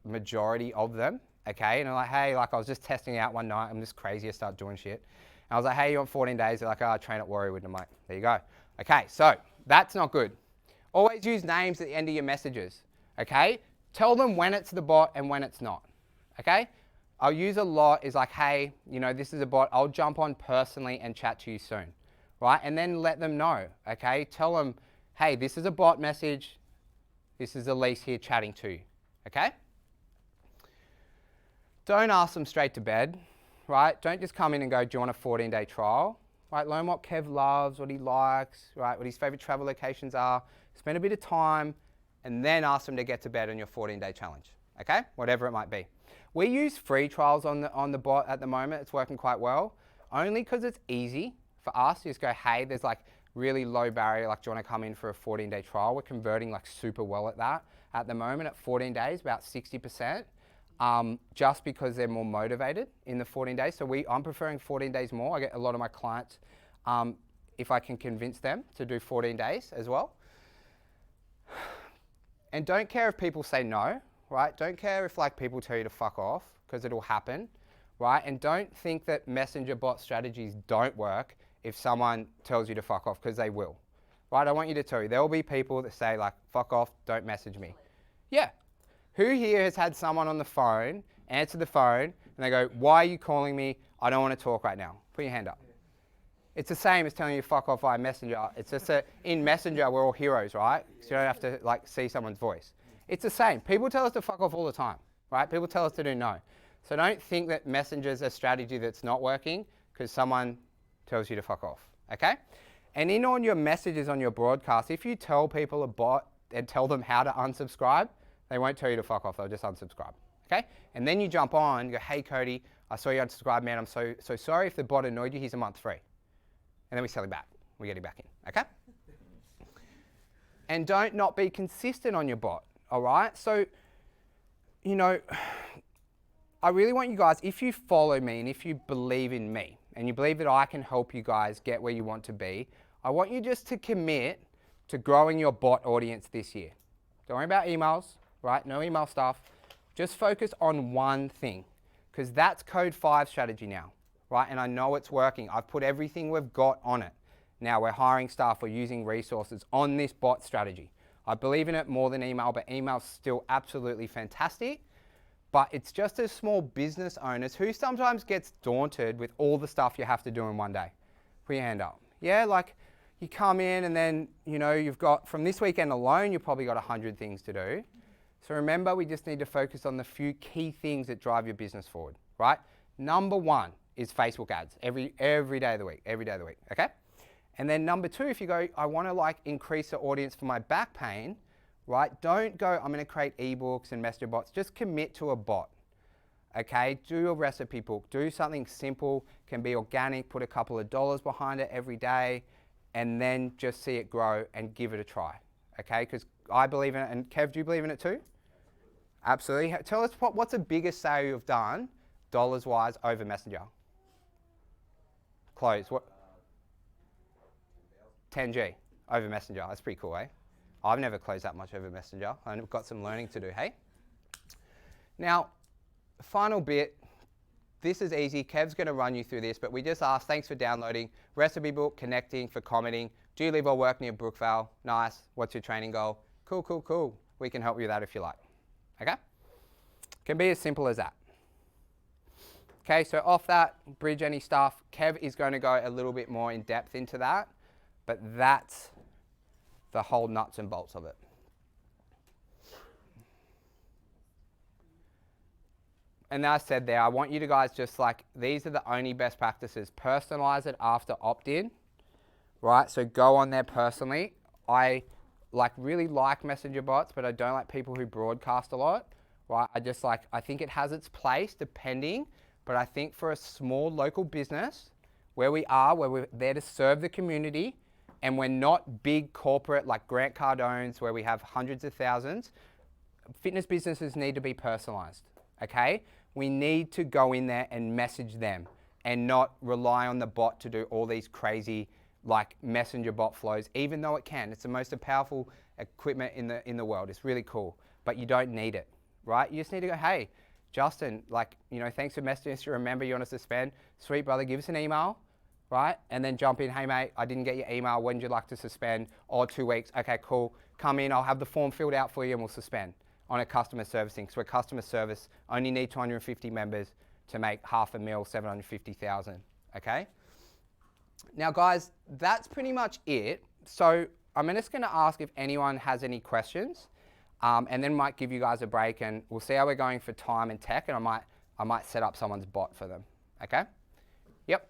majority of them, okay? And I'm like, hey, like I was just testing out one night. I'm just crazy. I start doing shit. And I was like, hey, you want 14 days? They're like, oh, I train at Warriorwood. I'm like, there you go. Okay, so that's not good. Always use names at the end of your messages, okay? Tell them when it's the bot and when it's not, okay? I'll use a lot is like, hey, this is a bot. I'll jump on personally and chat to you soon, right? And then let them know, okay? Tell them, hey, this is a bot message. This is Elise here chatting to you, okay? Don't ask them straight to bed, right? Don't just come in and go, do you want a 14-day trial, right? Learn what Kev loves, what he likes, right? What his favorite travel locations are. Spend a bit of time and then ask them to get to bed on your 14-day challenge, okay? Whatever it might be. We use free trials on the bot at the moment. It's working quite well, only because it's easy for us to just go, hey, there's like really low barrier, like do you want to come in for a 14-day trial? We're converting like super well at that. At the moment at 14 days, about 60%, just because they're more motivated in the 14 days. So I'm preferring 14 days more. I get a lot of my clients, if I can convince them to do 14 days as well. And don't care if people say no, right? Don't care if like people tell you to fuck off, because it'll happen, right? And don't think that messenger bot strategies don't work if someone tells you to fuck off, because they will, right? I want you to tell you, there will be people that say like, fuck off, don't message me. Yeah. Who here has had someone on the phone, answer the phone, and they go, why are you calling me? I don't want to talk right now. Put your hand up. It's the same as telling you to fuck off via Messenger. It's just in Messenger, we're all heroes, right? So you don't have to like see someone's voice. It's the same. People tell us to fuck off all the time, right? People tell us to do no. So don't think that Messenger's a strategy that's not working because someone tells you to fuck off, okay? And in on your messages on your broadcast, if you tell people a bot and tell them how to unsubscribe, they won't tell you to fuck off, they'll just unsubscribe, okay? And then you jump on, you go, hey Cody, I saw you unsubscribe, man, I'm so sorry if the bot annoyed you, here's a month free. And then we sell him back, we get him back in, okay? And don't not be consistent on your bot, all right? So, you know, I really want you guys, if you follow me and if you believe in me, and you believe that I can help you guys get where you want to be, I want you just to commit to growing your bot audience this year. Don't worry about emails, right? No email stuff. Just focus on one thing, because that's Code 5 strategy now, right? And I know it's working. I've put everything we've got on it. Now we're hiring staff, we're using resources on this bot strategy. I believe in it more than email, but email's still absolutely fantastic. But it's just as small business owners who sometimes gets daunted with all the stuff you have to do in one day. Put your hand up. Yeah, like you come in and then, you know, you've got, from this weekend alone, you've probably got 100 things to do. So remember, we just need to focus on the few key things that drive your business forward, right? Number one is Facebook ads every day of the week, okay? And then number two, if you go, I want to like increase the audience for my back pain, right? Don't go, I'm going to create ebooks and messenger bots. Just commit to a bot, okay? Do a recipe book. Do something simple, can be organic, put a couple of dollars behind it every day, and then just see it grow and give it a try, okay? Because I believe in it, and Kev, do you believe in it too? Absolutely. Tell us what's the biggest sale you've done, dollars-wise, over Messenger? Close. What? 10G over Messenger. That's pretty cool, eh? I've never closed that much over Messenger. I've got some learning to do, hey? Now, final bit. This is easy. Kev's going to run you through this, but we just asked, thanks for downloading. Recipe book, connecting, for commenting. Do you live or work near Brookvale? Nice. What's your training goal? Cool, cool, cool. We can help you with that if you like. Okay? Can be as simple as that. Okay, so off that, bridge any stuff. Kev is going to go a little bit more in depth into that, but that's the whole nuts and bolts of it. And as I said there, I want you to guys just like, these are the only best practices. Personalize it after opt-in, right? So go on there personally. I really like messenger bots, but I don't like people who broadcast a lot, right? I think it has its place depending, but I think for a small local business where we're there to serve the community, and we're not big corporate like Grant Cardone's where we have hundreds of thousands, fitness businesses need to be personalized, okay? We need to go in there and message them and not rely on the bot to do all these crazy like messenger bot flows, even though it can. It's the most powerful equipment in the world. It's really cool, but you don't need it, right? You just need to go, hey, Justin, like, you know, thanks for messaging us to remember you want us to suspend. Sweet brother, give us an email, right? And then jump in, hey mate, I didn't get your email, when would you like to suspend? Or 2 weeks, okay, cool. Come in, I'll have the form filled out for you and we'll suspend on a customer servicing. So a customer service only need 250 members to make $500,000, 750,000, okay? Now guys, that's pretty much it. So I'm just gonna ask if anyone has any questions, and then might give you guys a break and we'll see how we're going for time and tech, and I might set up someone's bot for them, okay? Yep.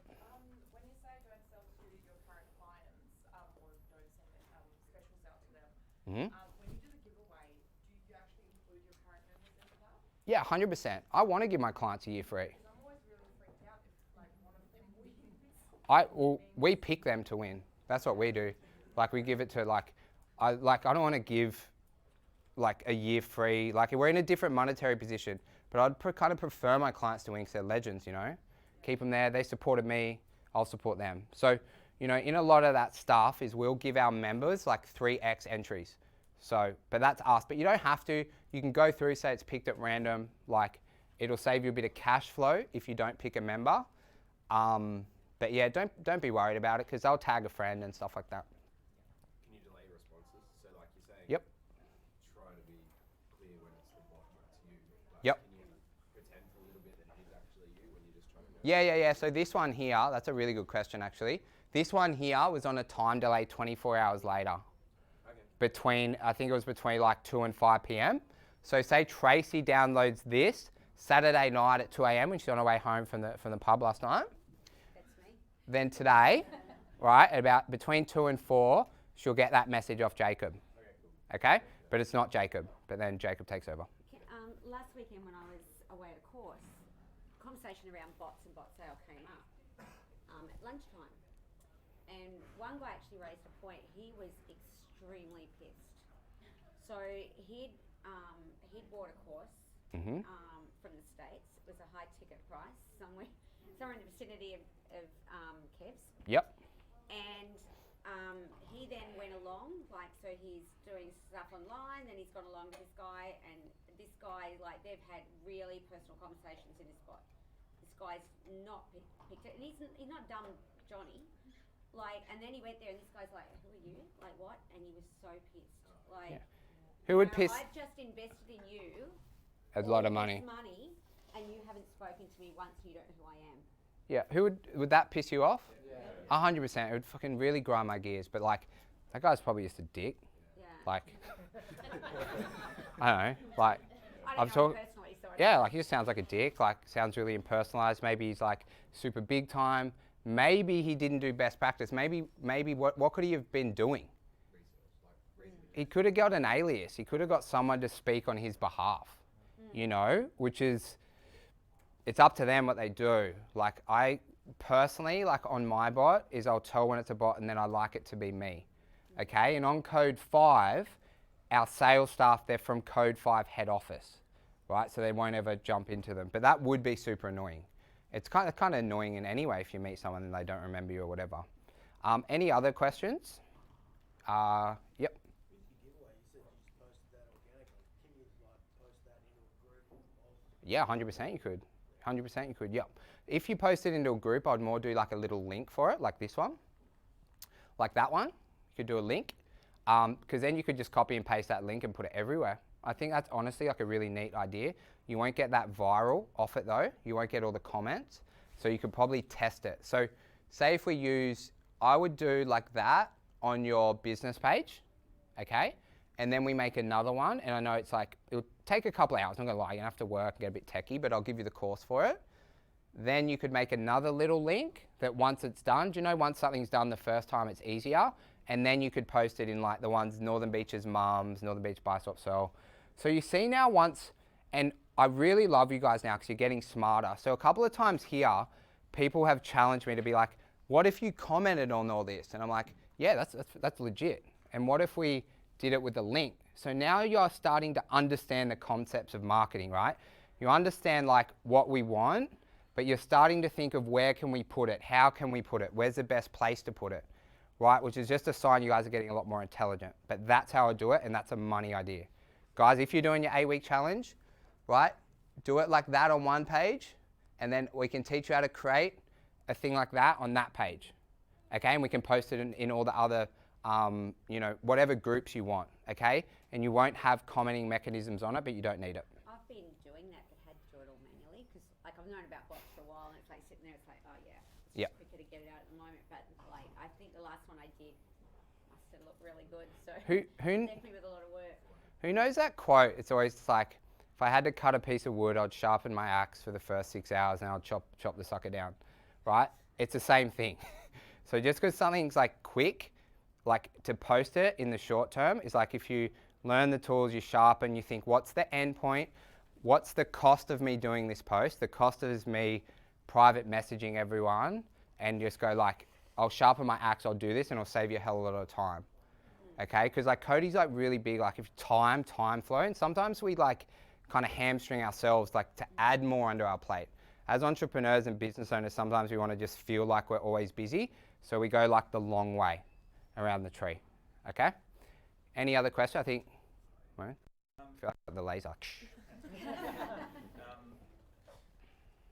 When you say don't sell to your current clients, or don't send specials out to them, when you do the giveaway, do you actually include your current members into that? Yeah, 100%. I want to give my clients a year free. I'm always really freaked out if like one of them wins. Well, we pick them to win. That's what we do. Like we give it to I don't want to give like a year free. Like we're in a different monetary position, but I'd kind of prefer my clients to win because they're legends, you know. Keep them there. They supported me. I'll support them. So, you know, in a lot of that stuff is we'll give our members like 3x entries. So, but that's us. But you don't have to. You can go through, say it's picked at random. Like it'll save you a bit of cash flow if you don't pick a member. But yeah, don't be worried about it because they'll tag a friend and stuff like that. Can you delay responses? So like you're saying, Yep. try to be clear when it's the bot, when it's you. Like, Yep. Can you pretend for a little bit that it is actually you when you're just trying to Yeah. So this one here, that's a really good question actually. This one here was on a time delay 24 hours later. Okay. I think it was between like 2 and 5 p.m. So say Tracy downloads this Saturday night at 2 a.m. when she's on her way home from the pub last night. That's me. Then today, right, about between 2 and 4, she'll get that message off Jacob. Okay? But it's not Jacob, but then Jacob takes over. Last weekend when I was away at a course, conversation around bots and bot sale came up at lunchtime. And one guy actually raised a point. He was extremely pissed. So he'd bought a course Mm-hmm. from the States. It was a high ticket price, somewhere in the vicinity of Kev's. Yep. And he then went along, like, so he's doing stuff online, then he's gone along with this guy, and this guy, like, they've had really personal conversations in this bot. This guy's not picked it, and he's not dumb Johnny. Like, and then he went there, and this guy's like, who are you? Like, what? And he was so pissed. Like, Yeah. Who would you know, piss I've just invested in you. a lot of all money? this money, and you haven't spoken to me once, and you don't know who I am. Yeah. Who would that piss you off? 100%. It would fucking really grind my gears. But like, that guy's probably just a dick. Yeah. Like, I don't know. Like, I I've don't know him talked. personally, so I don't Yeah, know. like he just sounds like a dick. Like, sounds really impersonalized. Maybe he's like super big time. Maybe he didn't do best practice. Maybe what could he have been doing? He could have got an alias. He could have got someone to speak on his behalf. You know, which is, it's up to them what they do. Like I personally, like on my bot, is I'll tell when it's a bot and then I like it to be me. Okay, and on Code 5, our sales staff, they're from Code 5 head office, right? So they won't ever jump into them. But that would be super annoying. It's kind of annoying in any way if you meet someone and they don't remember you or whatever. Any other questions? Yep. With your giveaway, you said you posted that organically. Can you like post that into a group of? Yeah, 100% you could. 100% you could, yep. If you post it into a group, I'd more do like a little link for it, like this one. Like that one, you could do a link. Because then you could just copy and paste that link and put it everywhere. I think that's honestly like a really neat idea. You won't get that viral off it though. You won't get all the comments. So you could probably test it. So say if we use, I would do like that on your business page, okay? And then we make another one, and I know it's like, it'll take a couple of hours, I'm not gonna lie, you're gonna have to work and get a bit techie, but I'll give you the course for it. Then you could make another little link that once it's done, do you know once something's done the first time it's easier? And then you could post it in like the ones Northern Beaches Mums, Northern Beach Buy Swap Sell. So you see now once, and I really love you guys now because you're getting smarter. So a couple of times here, people have challenged me to be like, what if you commented on all this? And I'm like, yeah, that's legit. And what if we did it with a link? So now you're starting to understand the concepts of marketing, right? You understand like what we want, but you're starting to think of where can we put it? How can we put it? Where's the best place to put it? Right? Which is just a sign you guys are getting a lot more intelligent. But that's how I do it, and that's a money idea. Guys, if you're doing your 8-week challenge, right? Do it like that on one page, and then we can teach you how to create a thing like that on that page. Okay, and we can post it in all the other, you know, whatever groups you want, okay? And you won't have commenting mechanisms on it, but you don't need it. I've been doing that, but had to do it all manually because, like, I've known about bots for a while, and it's like sitting there, it's like, oh yeah, it's Yep. just quicker to get it out at the moment. But like, I think the last one I did must have looked really good. So definitely with a lot of work. Who knows that quote? It's always like, if I had to cut a piece of wood, I'd sharpen my axe for the first 6 hours, and I'd chop the sucker down, right? It's the same thing. So just because something's like quick, like to post it in the short term, is like if you learn the tools, you sharpen, you think, what's the end point? What's the cost of me doing this post? The cost is me private messaging everyone, and just go like, I'll sharpen my axe, I'll do this, and it'll save you a hell of a lot of time. Okay, because like Cody's like really big, like if time flow, and sometimes we like kind of hamstring ourselves like to add more onto our plate. As entrepreneurs and business owners, sometimes we want to just feel like we're always busy, so we go like the long way around the tree. Okay. Any other question? I think. Right. I feel like the laser.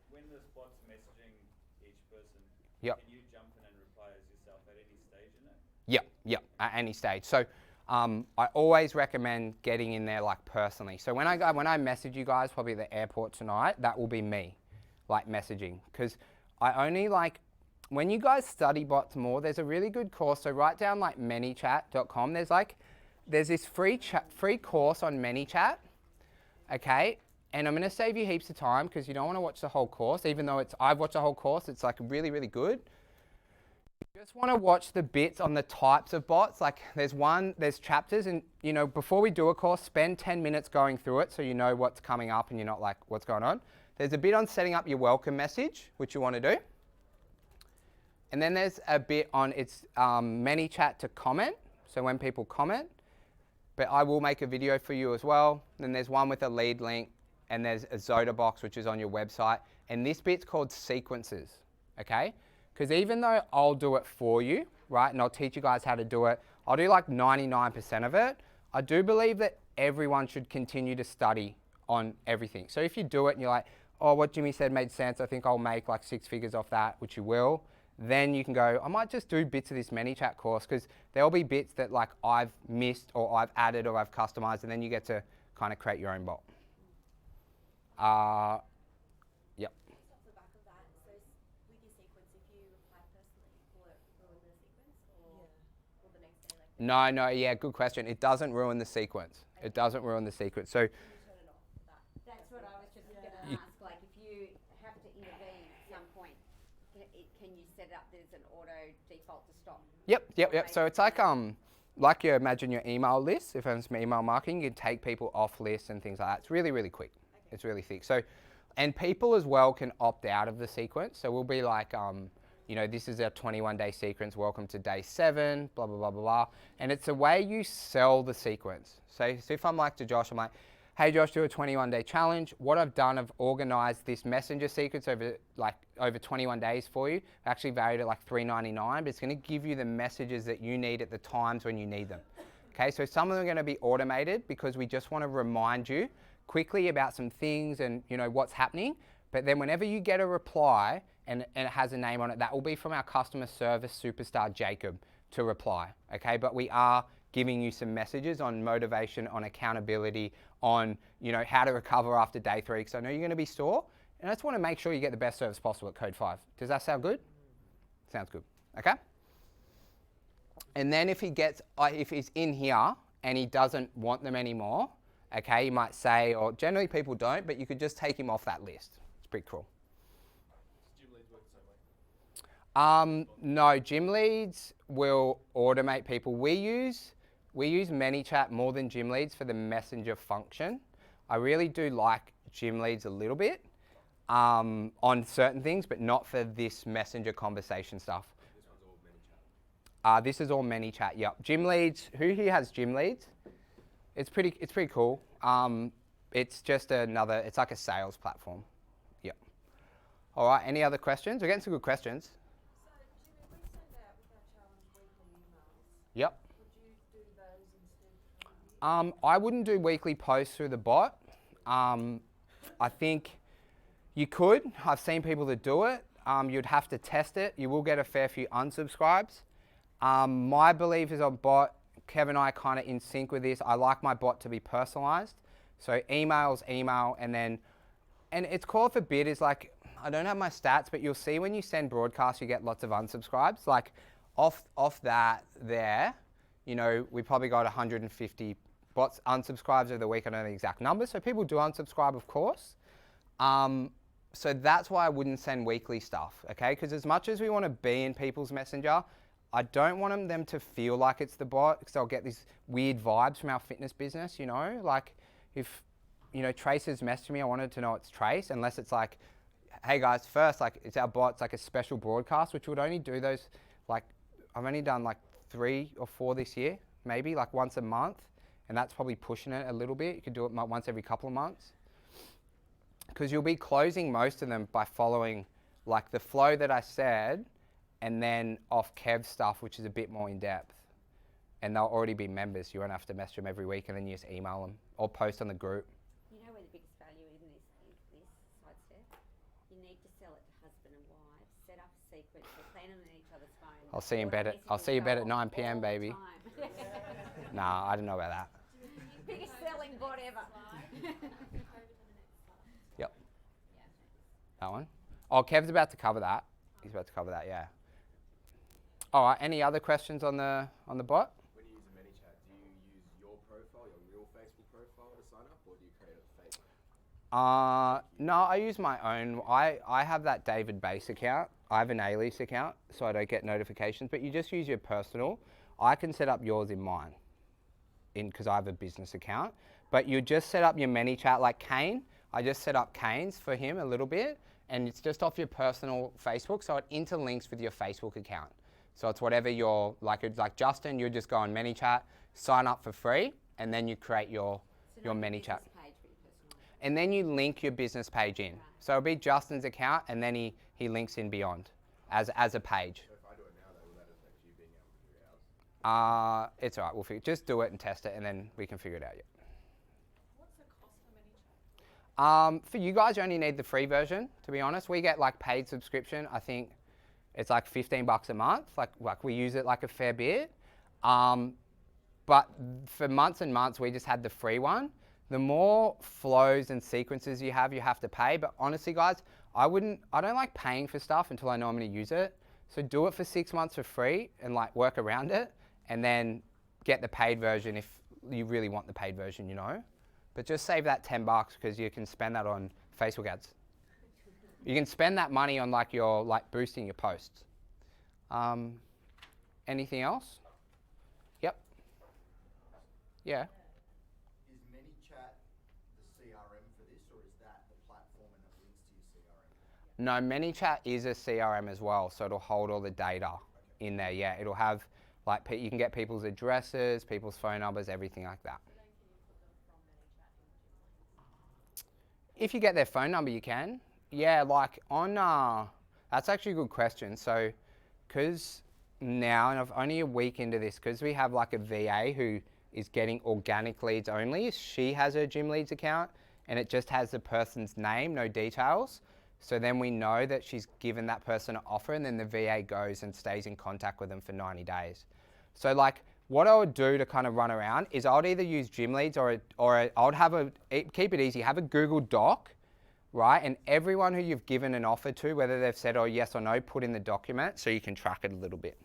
When the bot's messaging each person, Yep. can you jump in and reply as yourself at any stage in it? Yep, at any stage. So I always recommend getting in there like personally. So when I message you guys, probably at the airport tonight, that will be me, like messaging. Because I only like, when you guys study bots more, there's a really good course. So write down like manychat.com. There's this free course on ManyChat, okay? And I'm gonna save you heaps of time because you don't wanna watch the whole course, even though I've watched the whole course, it's like really, really good. You just wanna watch the bits on the types of bots. Like there's chapters, and you know, before we do a course, spend 10 minutes going through it so you know what's coming up and you're not like, what's going on. There's a bit on setting up your welcome message, which you wanna do. And then there's a bit on ManyChat to comment, so when people comment. But I will make a video for you as well. Then there's one with a lead link, and there's a Zoda box, which is on your website. And this bit's called sequences, okay? Because even though I'll do it for you, right, and I'll teach you guys how to do it, I'll do like 99% of it. I do believe that everyone should continue to study on everything. So if you do it and you're like, oh, what Jimmy said made sense, I think I'll make like 6 figures off that, which you will. Then you can go, I might just do bits of this ManyChat course, because there'll be bits that like I've missed or I've added or I've customized, and then you get to kind of create your own bot. Yep. Just off the back of that, so with your sequence, if you reply personally, will it ruin the sequence, or will the next day like? No, yeah, good question. It doesn't ruin the sequence. It doesn't ruin the sequence. So That's what I was just gonna ask, like if you have to intervene at some point, can you set up there's an auto default to stop? Yep. So it's like you imagine your email list. If it's email marketing, you can take people off lists and things like that. It's really, really quick. Okay. It's really thick. So, and people as well can opt out of the sequence. So we'll be like, you know, this is our 21-day sequence. Welcome to day 7, blah, blah, blah, blah, blah. And it's a way you sell the sequence. So if I'm like to Josh, I'm like, hey Josh, do a 21-day challenge. What I've done, I've organized this messenger sequence over 21 days for you. Actually valued at like $3.99, but it's gonna give you the messages that you need at the times when you need them. Okay, so some of them are gonna be automated because we just wanna remind you quickly about some things and you know what's happening. But then whenever you get a reply and it has a name on it, that will be from our customer service superstar, Jacob, to reply, okay? But we are giving you some messages on motivation, on accountability, on you know how to recover after day 3, because I know you're going to be sore, and I just want to make sure you get the best service possible at Code 5. Does that sound good? Sounds good. Okay. And then if he's in here and he doesn't want them anymore, okay, you might say, or generally people don't, but you could just take him off that list. It's pretty cool. Does Gym Leads work the same way? No, Gym Leads will automate people. We use ManyChat more than Gym Leads for the messenger function. I really do like Gym Leads a little bit on certain things, but not for this messenger conversation stuff. This one's all ManyChat. This is all ManyChat. Yep. Gym Leads. Who here has Gym Leads? It's pretty cool. It's just it's like a sales platform. Yep. All right. Any other questions? We're getting some good questions. So, Jimmy, we send out with our challenge weekly emails. Yep. Would you do those instead from you? I wouldn't do weekly posts through the bot. I think you could. I've seen people that do it. You'd have to test it. You will get a fair few unsubscribes. My belief is on bot. Kevin and I are kind of in sync with this. I like my bot to be personalized. So email, and it's called for bid is like, I don't have my stats, but you'll see when you send broadcasts, you get lots of unsubscribes. Like off that there, you know, we probably got 150 bots unsubscribes over the week. I don't know the exact numbers. So people do unsubscribe, of course. So that's why I wouldn't send weekly stuff, okay? Because as much as we want to be in people's messenger, I don't want them to feel like it's the bot, because they'll get these weird vibes from our fitness business, you know? Like if, you know, Trace's messaged me, I wanted to know it's Trace, unless it's like, hey guys, first, like it's our bot, it's like a special broadcast, which would only do those like I've only done like 3 or 4 this year, maybe like once a month, and that's probably pushing it a little bit. You could do it once every couple of months, because you'll be closing most of them by following like the flow that I said, and then off Kev's stuff, which is a bit more in depth. And they'll already be members. You won't have to message them every week, and then you just email them or post on the group. You know where the biggest value is in this side step? You need to sell it to husband and wife, set up a sequence, they're playing on each other's phone. I'll see you in All bed the at I'll see you in bed at 9 p.m. all the baby. time. Nah, I don't know about that. Biggest selling bot ever. Yep. That one. Oh, Kev's about to cover that. He's about to cover that. Yeah. All right. Any other questions on the bot? When you use a ManyChat, do you use your profile, your real Facebook profile to sign up, or do you create a fake? No, I use my own. I have that David Base account. I have an Alias account, so I don't get notifications. But you just use your personal. I can set up yours in mine, because I have a business account. But you just set up your ManyChat like Kane. I just set up Kane's for him a little bit, and it's just off your personal Facebook, so it interlinks with your Facebook account. So it's whatever you're like. It's like Justin, you just go on ManyChat, sign up for free, and then you create your ManyChat. And then you link your business page in. So it'll be Justin's account, and then he links in beyond as a page. So if I do it now, though, will that affect you being able to do ours? It's all right. We'll just do it and test it, and then we can figure it out. Yeah. What's the cost for ManyChat? For you guys, you only need the free version. To be honest, we get like paid subscription. I think it's like $15 a month. Like we use it like a fair bit. But for months and months, we just had the free one. The more flows and sequences you have to pay. But honestly, guys, I don't like paying for stuff until I know I'm going to use it. So do it for 6 months for free and like work around it, and then get the paid version if you really want the paid version, you know. But just save that $10 because you can spend that on Facebook ads. You can spend that money on like your boosting your posts. Anything else? Yep. Yeah. Is ManyChat the CRM for this, or is that the platform and it links to your CRM? No, ManyChat is a CRM as well, so it'll hold all the data in there. Yeah, it'll have like you can get people's addresses, people's phone numbers, everything like that. If you get their phone number, you can. Yeah, like on, that's actually a good question. So, because now, and I've only a week into this, because we have like a VA who is getting organic leads only, she has her Gym Leads account, and it just has the person's name, no details. So then we know that she's given that person an offer, and then the VA goes and stays in contact with them for 90 days. So like, what I would do to kind of run around is I would either use Gym Leads or I would keep it easy, have a Google Doc, right? And everyone who you've given an offer to, whether they've said, oh, yes or no, put in the document so you can track it a little bit.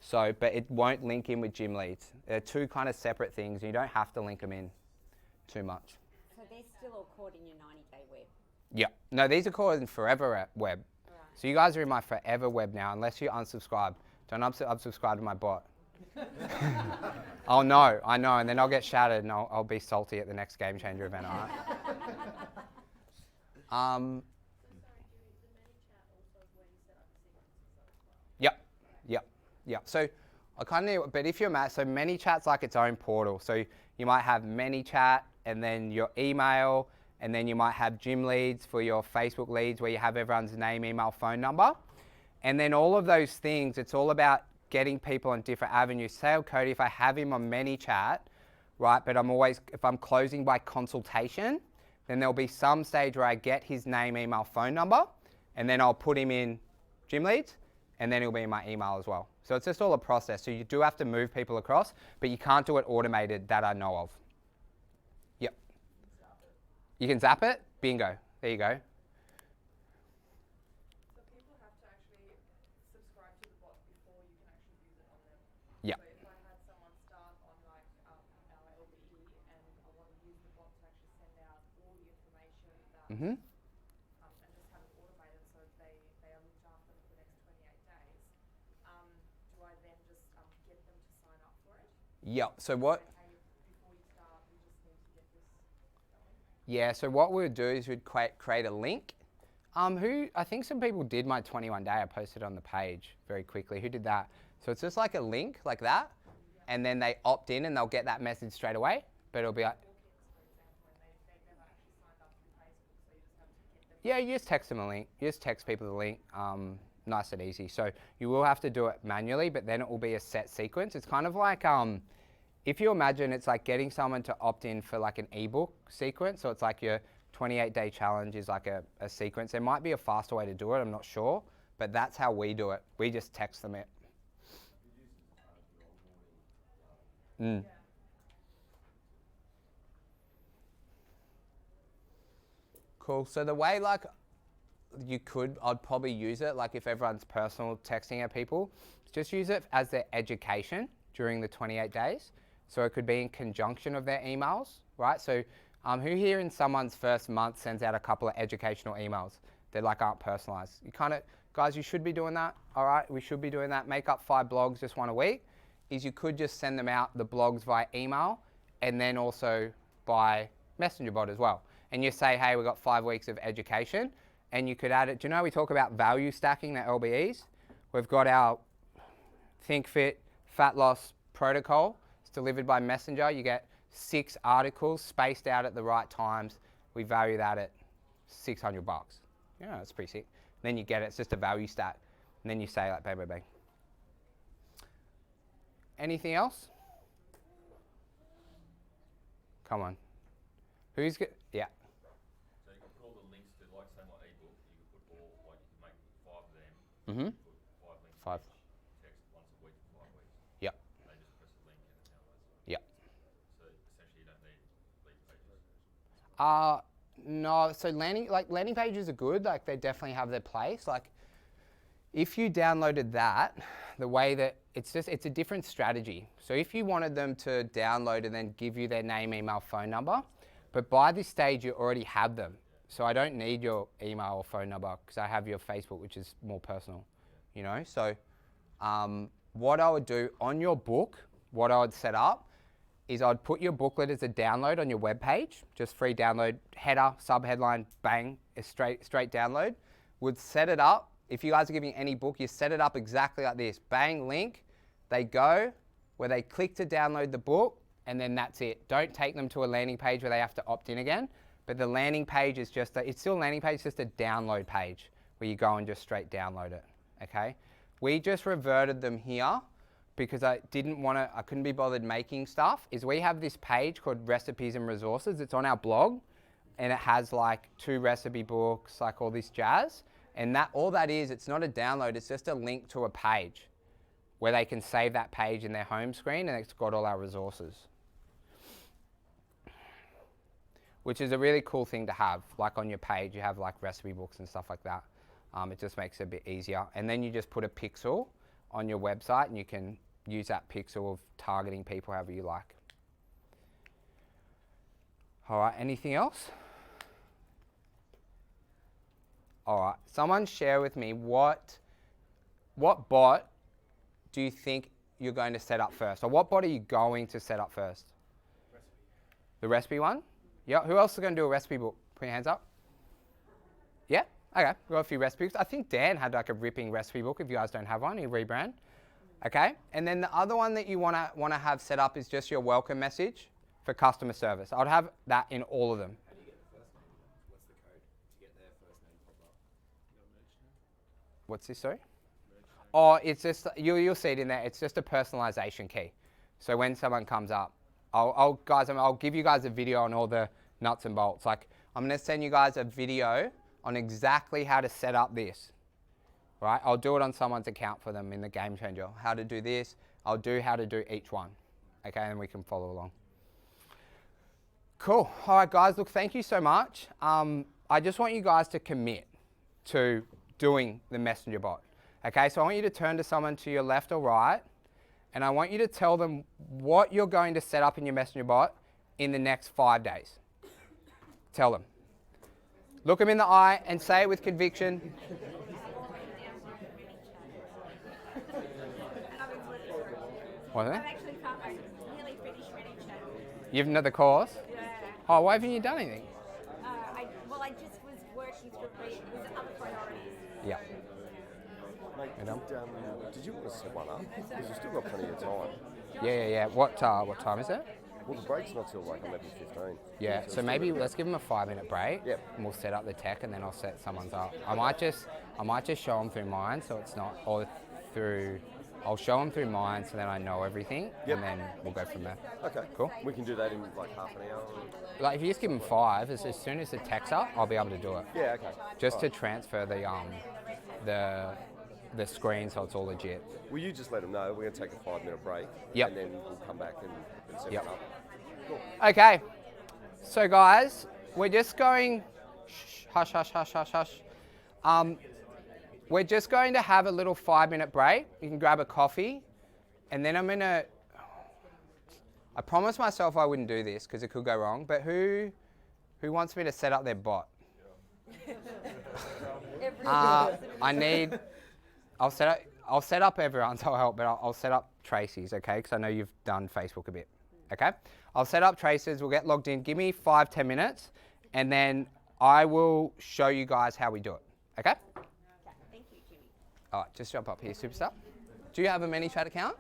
So, but it won't link in with Gym Leads. They're two kind of separate things. You don't have to link them in too much. So they're still all caught in your 90-day web. Yeah. No, these are called in Forever Web. Right. So you guys are in my Forever Web now, unless you unsubscribe. Don't unsubscribe to my bot. Oh no, I know, and then I'll get shattered and I'll be salty at the next Game Changer event, all right? Yep. So I kind of, but if you're so ManyChat's like its own portal. So you might have ManyChat and then your email, and then you might have Gym Leads for your Facebook leads where you have everyone's name, email, phone number. And then all of those things, it's all about getting people on different avenues. Say, oh, Cody, if I have him on ManyChat, right, but if I'm closing by consultation, then there'll be some stage where I get his name, email, phone number, and then I'll put him in Gym Leads, and then he'll be in my email as well. So it's just all a process. So you do have to move people across, but you can't do it automated that I know of. Yep. You can zap it. Bingo. There you go. So people have to actually subscribe to the bot before you can actually use it on them. Yep. So if I had someone start on like our LBE and I want to use the bot to actually send out all the information that and just have it automated so they are looked after for the next 28 days, do I then just get them to sign up for it? Yep. So what? Hey, before you start, we just need to get this going. Yeah, so what we would do is we'd create a link, Who, I think some people did my 21 day. I posted on the page very quickly. Who did that? So it's just like a link like that, and then they opt in and they'll get that message straight away. But it'll be like, yeah, you just text them a link. You just text people the link, nice and easy. So you will have to do it manually, but then it will be a set sequence. It's kind of like, if you imagine it's like getting someone to opt in for like an ebook sequence. So it's like your 28-day challenge is like a sequence. There might be a faster way to do it, I'm not sure, but that's how we do it. We just text them it. Cool. So the way like I'd probably use it, like if everyone's personal texting at people, just use it as their education during the 28 days. So it could be in conjunction of their emails, right? So who here in someone's first month sends out a couple of educational emails that like aren't personalized? You kind of, guys, you should be doing that. All right, we should be doing that. Make up 5 blogs, just one a week. Is you could just send them out the blogs via email and then also by Messenger bot as well. And you say, hey, we've got 5 weeks of education, and you could add it. Do you know we talk about value stacking the LBEs? We've got our Think Fit fat loss protocol. It's delivered by Messenger. You get 6 articles spaced out at the right times. We value that at $600. Yeah, that's pretty sick. Then you get it. It's just a value stack. And then you say like bang, bang, bang. Anything else? Come on. Who's good? Yeah. So you can put all the links to, like, say my ebook, you could put all, like, you can make 5 of them. Mm-hmm. Put 5 links. 5. Text once a week for 5 weeks. Yep. They just press a link and it downloads. Yep. So essentially you don't need lead pages. No, so landing pages are good. Like they definitely have their place. Like if you downloaded that, the way that it's a different strategy. So if you wanted them to download and then give you their name, email, phone number, but by this stage you already have them. So I don't need your email or phone number because I have your Facebook, which is more personal, you know? So what I would do on your book, what I would set up is I'd put your booklet as a download on your web page, just free download, header, sub-headline, bang, a straight download. Would set it up. If you guys are giving any book, you set it up exactly like this. Bang, link, they go, where they click to download the book, and then that's it. Don't take them to a landing page where they have to opt in again. But the landing page is just, it's still a landing page, it's just a download page where you go and just straight download it, okay? We just reverted them here because I couldn't be bothered making stuff, is we have this page called Recipes and Resources. It's on our blog, and it has like 2 recipe books, like all this jazz. And that all that is, it's not a download, it's just a link to a page where they can save that page in their home screen, and it's got all our resources. Which is a really cool thing to have, like on your page, you have like recipe books and stuff like that. It just makes it a bit easier. And then you just put a pixel on your website and you can use that pixel of targeting people however you like. All right, anything else? All right, someone share with me what bot do you think you're going to set up first? Or what bot are you going to set up first? Recipe. The recipe one? Yeah, who else is going to do a recipe book? Put your hands up. Yeah? Okay, we've got a few recipes. I think Dan had like a ripping recipe book. If you guys don't have one, you rebrand. Okay, and then the other one that you want to have set up is just your welcome message for customer service. I'd have that in all of them. How do you get the first name? What's the code to get their first name pop up? What's this, sorry? Oh, it's just, you'll see it in there. It's just a personalization key. So when someone comes up, I'll give you guys a video on all the nuts and bolts. Like I'm going to send you guys a video on exactly how to set up this. Right? I'll do it on someone's account for them in the Game Changer. How to do this. I'll do how to do each one. Okay, and we can follow along. Cool. All right, guys. Look, thank you so much. I just want you guys to commit to doing the Messenger bot. Okay, so I want you to turn to someone to your left or right, and I want you to tell them what you're going to set up in your Messenger bot in the next 5 days. Tell them. Look them in the eye and say it with conviction. What is it? I've actually nearly finished ManyChat. You've done the course? Yeah. Oh, why haven't you done anything? I just was working through it. It was other Yeah. Mate, You know? did you want to set one up? Because you've still got plenty of time. Yeah. What time is it? Well, the break's not till like 11:15. Yeah, so maybe let's give them a 5-minute break. Yep. And we'll set up the tech, and then I'll set someone's up. I might just show them through mine, so it's not, or through. I'll show them through mine, so then I know everything, Yep. and then we'll go from there. Okay. Cool. We can do that in like half an hour. Like if you just give them 5, as soon as the tech's up, I'll be able to do it. Yeah. Okay. Just to transfer the screen, so it's all legit. Will you just let them know we're going to take a 5-minute break? Yep. And then we'll come back and set Yep. it up. Cool. Okay, so guys, we're just going, hush. We're just going to have a little 5-minute break. You can grab a coffee, and then I promised myself I wouldn't do this because it could go wrong, but who wants me to set up their bot? I'll set up everyone's, I'll help, but I'll set up Tracy's, okay? Because I know you've done Facebook a bit, okay? I'll set up Tracy's, we'll get logged in. Give me 5-10 minutes, and then I will show you guys how we do it, okay? Thank you, Jimmy. All right, just jump up here, superstar. Do you have a ManyChat account?